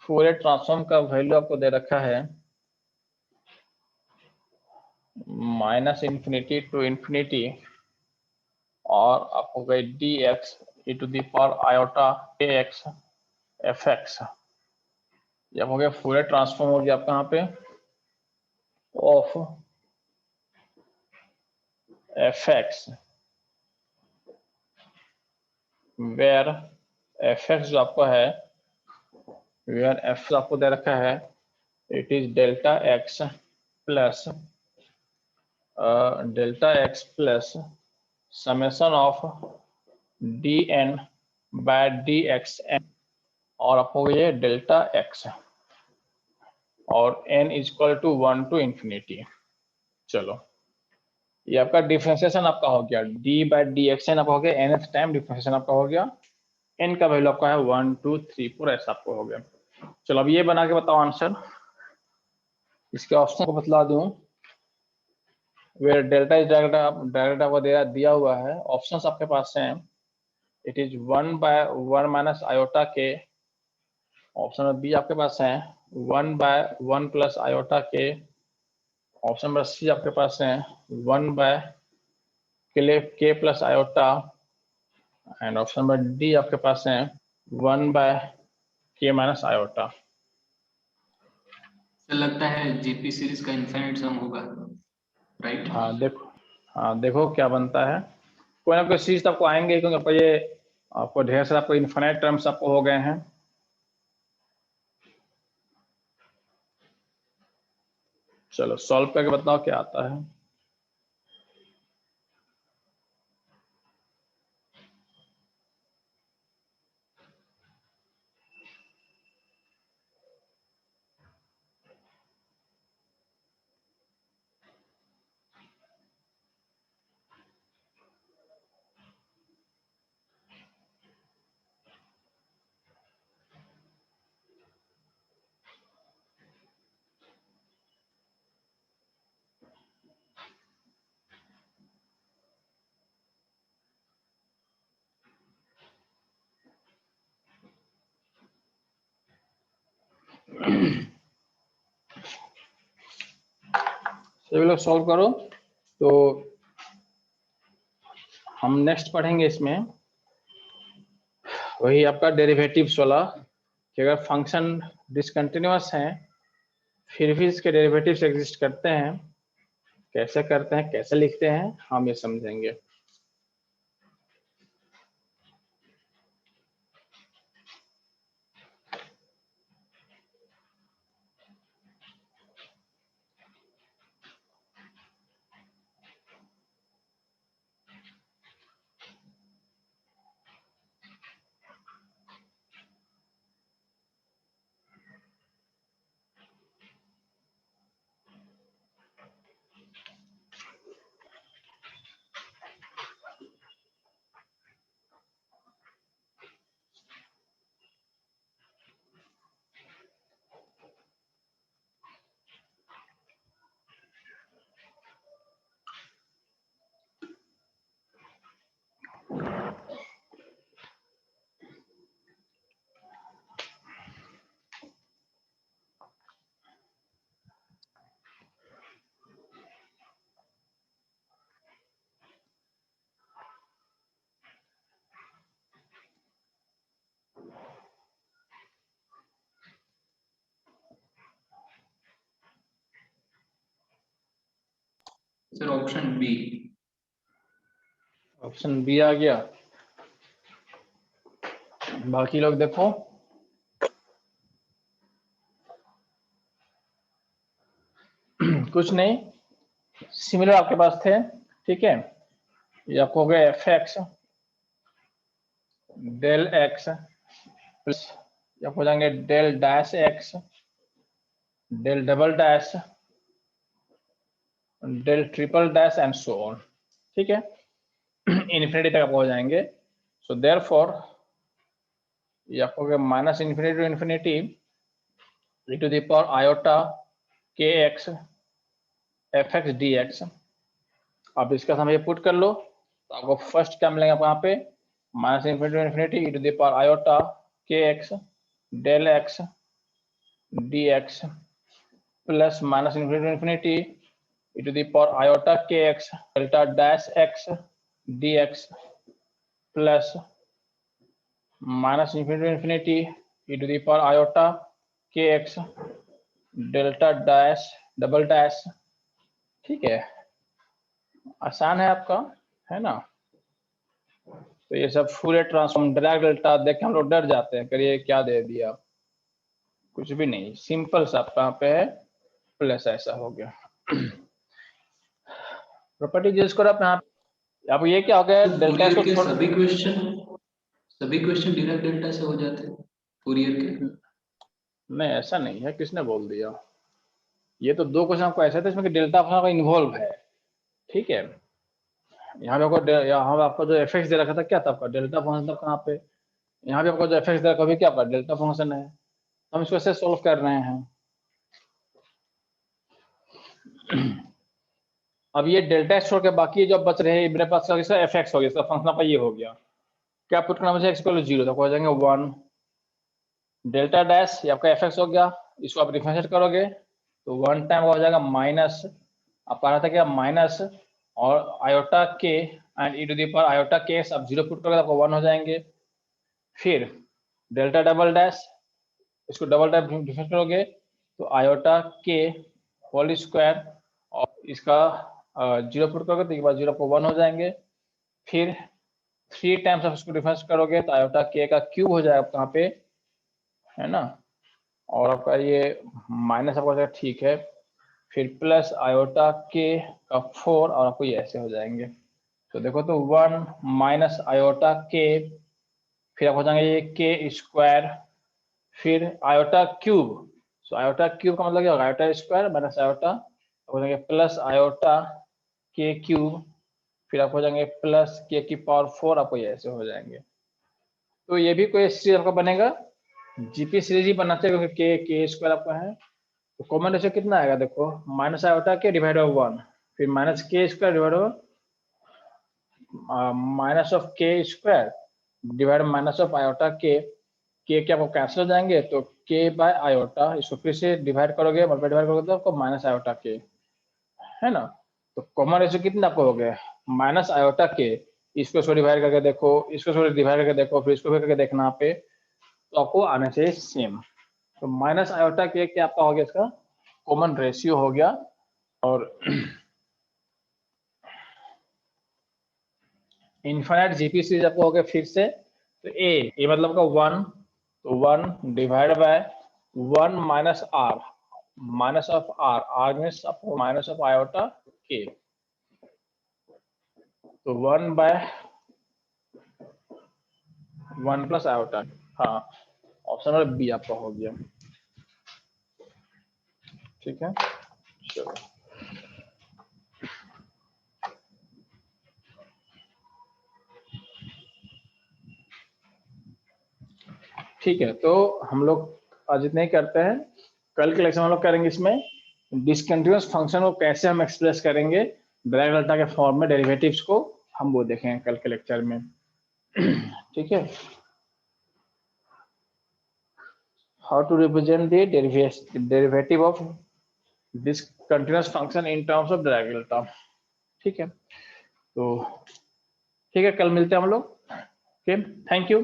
फूरियर ट्रांसफॉर्म का वैल्यू आपको दे रखा है -∞ to ∞, और आपको गई dx e to the power iota kx fx, जब हो गया फूरियर ट्रांसफॉर्म हो गया आपका यहाँ पे ऑफ fx, वेयर fx जो आपको है, वेयर f आपको दे रखा है it is delta x plus summation of dn by dxn, और आपको ये डेल्टा x, और n इक्वल टू 1 to ∞। चलो ये आपका डिफरेंशिएशन आपका हो गया, d बाय dxn आपका हो गया, nth टाइम डिफरेंशिएशन आपका हो गया, n का वैल्यू आपका है 1 2 3 4 ऐसा आपको हो गया। चलो अब ये बना के बताओ आंसर, इसके ऑप्शन को बतला दूं, वेयर डेल्टा इज डायरेक्ट आपको दिया हुआ है, ऑप्शंस आपके पास हैं, it is 1 by 1 minus iota k, option number B आपके पास है 1 by 1 plus iota k, option number सी आपके पास है 1 by k plus iota, and option number D आपके पास है 1 बाय के माइनस आयोटा। सर लगता है जीपी सीरीज का इनफाइनाइट सम होगा, राइट? हाँ देखो क्या बनता है, कोई ना कोई सीरीज तो आपको आएंगे, क्योंकि आपको ये आपको ढेर सारे आपको इन्फिनाइट टर्म्स आपको हो गए हैं। चलो सॉल्व करके बताओ क्या आता है। सभी लोग सॉल्व करो। तो हम नेक्स्ट पढ़ेंगे इसमें वही आपका डेरिवेटिव्स वाला, कि अगर फंक्शन डिसकंटिन्यूअस है फिर भी इसके डेरिवेटिव्स एग्जिस्ट करते हैं, कैसे करते हैं, कैसे लिखते हैं, हम ये समझेंगे। Sir option B. Option B आ गया। बाकी लोग देखो। कुछ नहीं, सिमिलर आपके पास थे, ठीक है। ये आपको हो गया F x del x plus ये आपको हो जाएंगे del dash x del double dash del triple dash and so on, ठीक है। इन्फिनिटी तक आपको हो जाएंगे। सो देयरफॉर ये आपको हो गया minus infinity to infinity e to the power iota k x f x d x. अब इसका समय पुट कर लो तो आपको फर्स्ट क्या मिलेगा यहाँ पे, minus infinity to infinity e to the power iota k x del x d x plus minus infinity to infinity e to the power iota kx delta dash x dx plus minus infinity to infinity e to the power iota kx delta dash double dash, ठीक है। आसान है आपका, है ना। तो ये सब फूरियर ट्रांसफॉर्म डिराक डेल्टा देख के हम लोग डर जाते हैं, करिए क्या दे दिया, कुछ भी नहीं, सिंपल सा आपका यहाँ पे है प्लस ऐसा हो गया। प्रॉपर्टी यूज करो आप यहाँ पे। अब ये क्या हो गया, डेल्टा फूरियर को के छोड़, सभी क्वेश्चन डिराक डेल्टा से हो जाते हैं फूरियर के। नहीं ऐसा नहीं है, किसने बोल दिया। ये तो दो क्वेश्चन आपको ऐसे थे इसमें कि डेल्टा फंक्शन का इन्वॉल्व है, ठीक है। यहाँ पे आपको यहाँ पे आपको जो एफ एक्स दे रखा था क्या था, आपका डेल्टा फंक्शन था कहाँ पे, यहाँ पे आपको जो एफ एक्स दे रखा क्या आपका डेल्टा फंक्शन है। हम इसको ऐसे सोल्व कर रहे हैं। अब ये डेल्टा एक्स छोड़ के बाकी जो बच रहे हैं मेरे पास इसका एफ एक्स हो गया, इसका फंक्शन आपका ये हो गया। क्या पुट करना मुझे, एक्स इक्वल टू 0 तो हो जाएंगे 1 डेल्टा डैश, ये आपका एफ एक्स हो गया। इसको आप डिफरेंशिएट करोगे तो 1 टाइम हो जाएगा माइनस, आपका रहा था क्या माइनस और iota k and e to the power iota k, अब 0 पुट करोगे तो आपको 1 हो जाएंगे। फिर डेल्टा डबल डैश, इसको डबल डैश डिफरेंशिएट करोगे तो आयोटा के होल स्क्वायर, और इसका 0 पुट करोगे तो एक बार 0 को 1 हो जाएंगे, फिर 3 टाइम्स आप इसको डिफरेंस करोगे तो आयोटा के का क्यूब हो जाएगा यहाँ पे, है ना, और आपका ये माइनस आपका हो जाएगा, ठीक है, फिर प्लस आयोटा के का 4 और आपको ये ऐसे हो जाएंगे। तो देखो तो 1 माइनस आयोटा के, फिर आप हो जाएंगे ये के स्क्वायर, फिर iota cube, so iota cube का मतलब क्या होगा, आयोटा स्क्वायर माइनस आयोटा, हो जाएंगे प्लस आयोटा के क्यूब, फिर आप हो जाएंगे प्लस के की पावर 4, आपको ये ऐसे हो जाएंगे। तो ये भी कोई सीरीज आपका बनेगा, जीपी सीरीज ही बनाना चाहिए, क्योंकि के स्क्वायर आपका है, तो कॉमन रेशियो कितना आएगा, देखो minus iota k divide by 1, फिर minus k square divide by minus of k square divide minus of iota k आपको कैंसिल हो जाएंगे, तो के बाय आयोटा, इसको फिर से डिवाइड करोगे, मल्टीप्लाई डिवाइड करोगे तो आपको माइनस आयोटा के, है ना। तो कॉमन रेशियो कितना आपको हो गया, माइनस आयोटा के, इसको डिवाइड करके देखो, इसको डिवाइड करके देखो, फिर इसको करके देखना यहाँ पे, तो आपको आना चाहिए सेम। तो माइनस आयोटा के क्या आपका हो गया, इसका कॉमन रेशियो हो गया। और इनफाइनाइट जीपी सीरीज आपको हो गया फिर से, तो ए मतलब का 1, तो 1 divide by 1 minus r, minus of r means आपको माइनस ऑफ आयोटा के, तो 1 बाय 1 प्लस आयोटा, हाँ ऑप्शन नंबर बी आपका हो गया, ठीक है। चलो ठीक है, तो हम लोग आज इतना ही करते हैं, कल के लेक्चर हम लोग करेंगे इसमें डिसकंटिन्यूअस फंक्शन को कैसे हम एक्सप्रेस करेंगे डिराक डेल्टा के फॉर्म में, डेरिवेटिव्स को हम वो देखेंगे कल के लेक्चर में, ठीक है। How to represent the derivative of discontinuous function in terms of Dirac delta, ठीक है। तो ठीक है, कल मिलते हैं हम लोग, okay, thank you.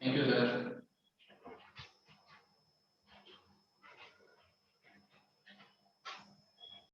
Thank you sir.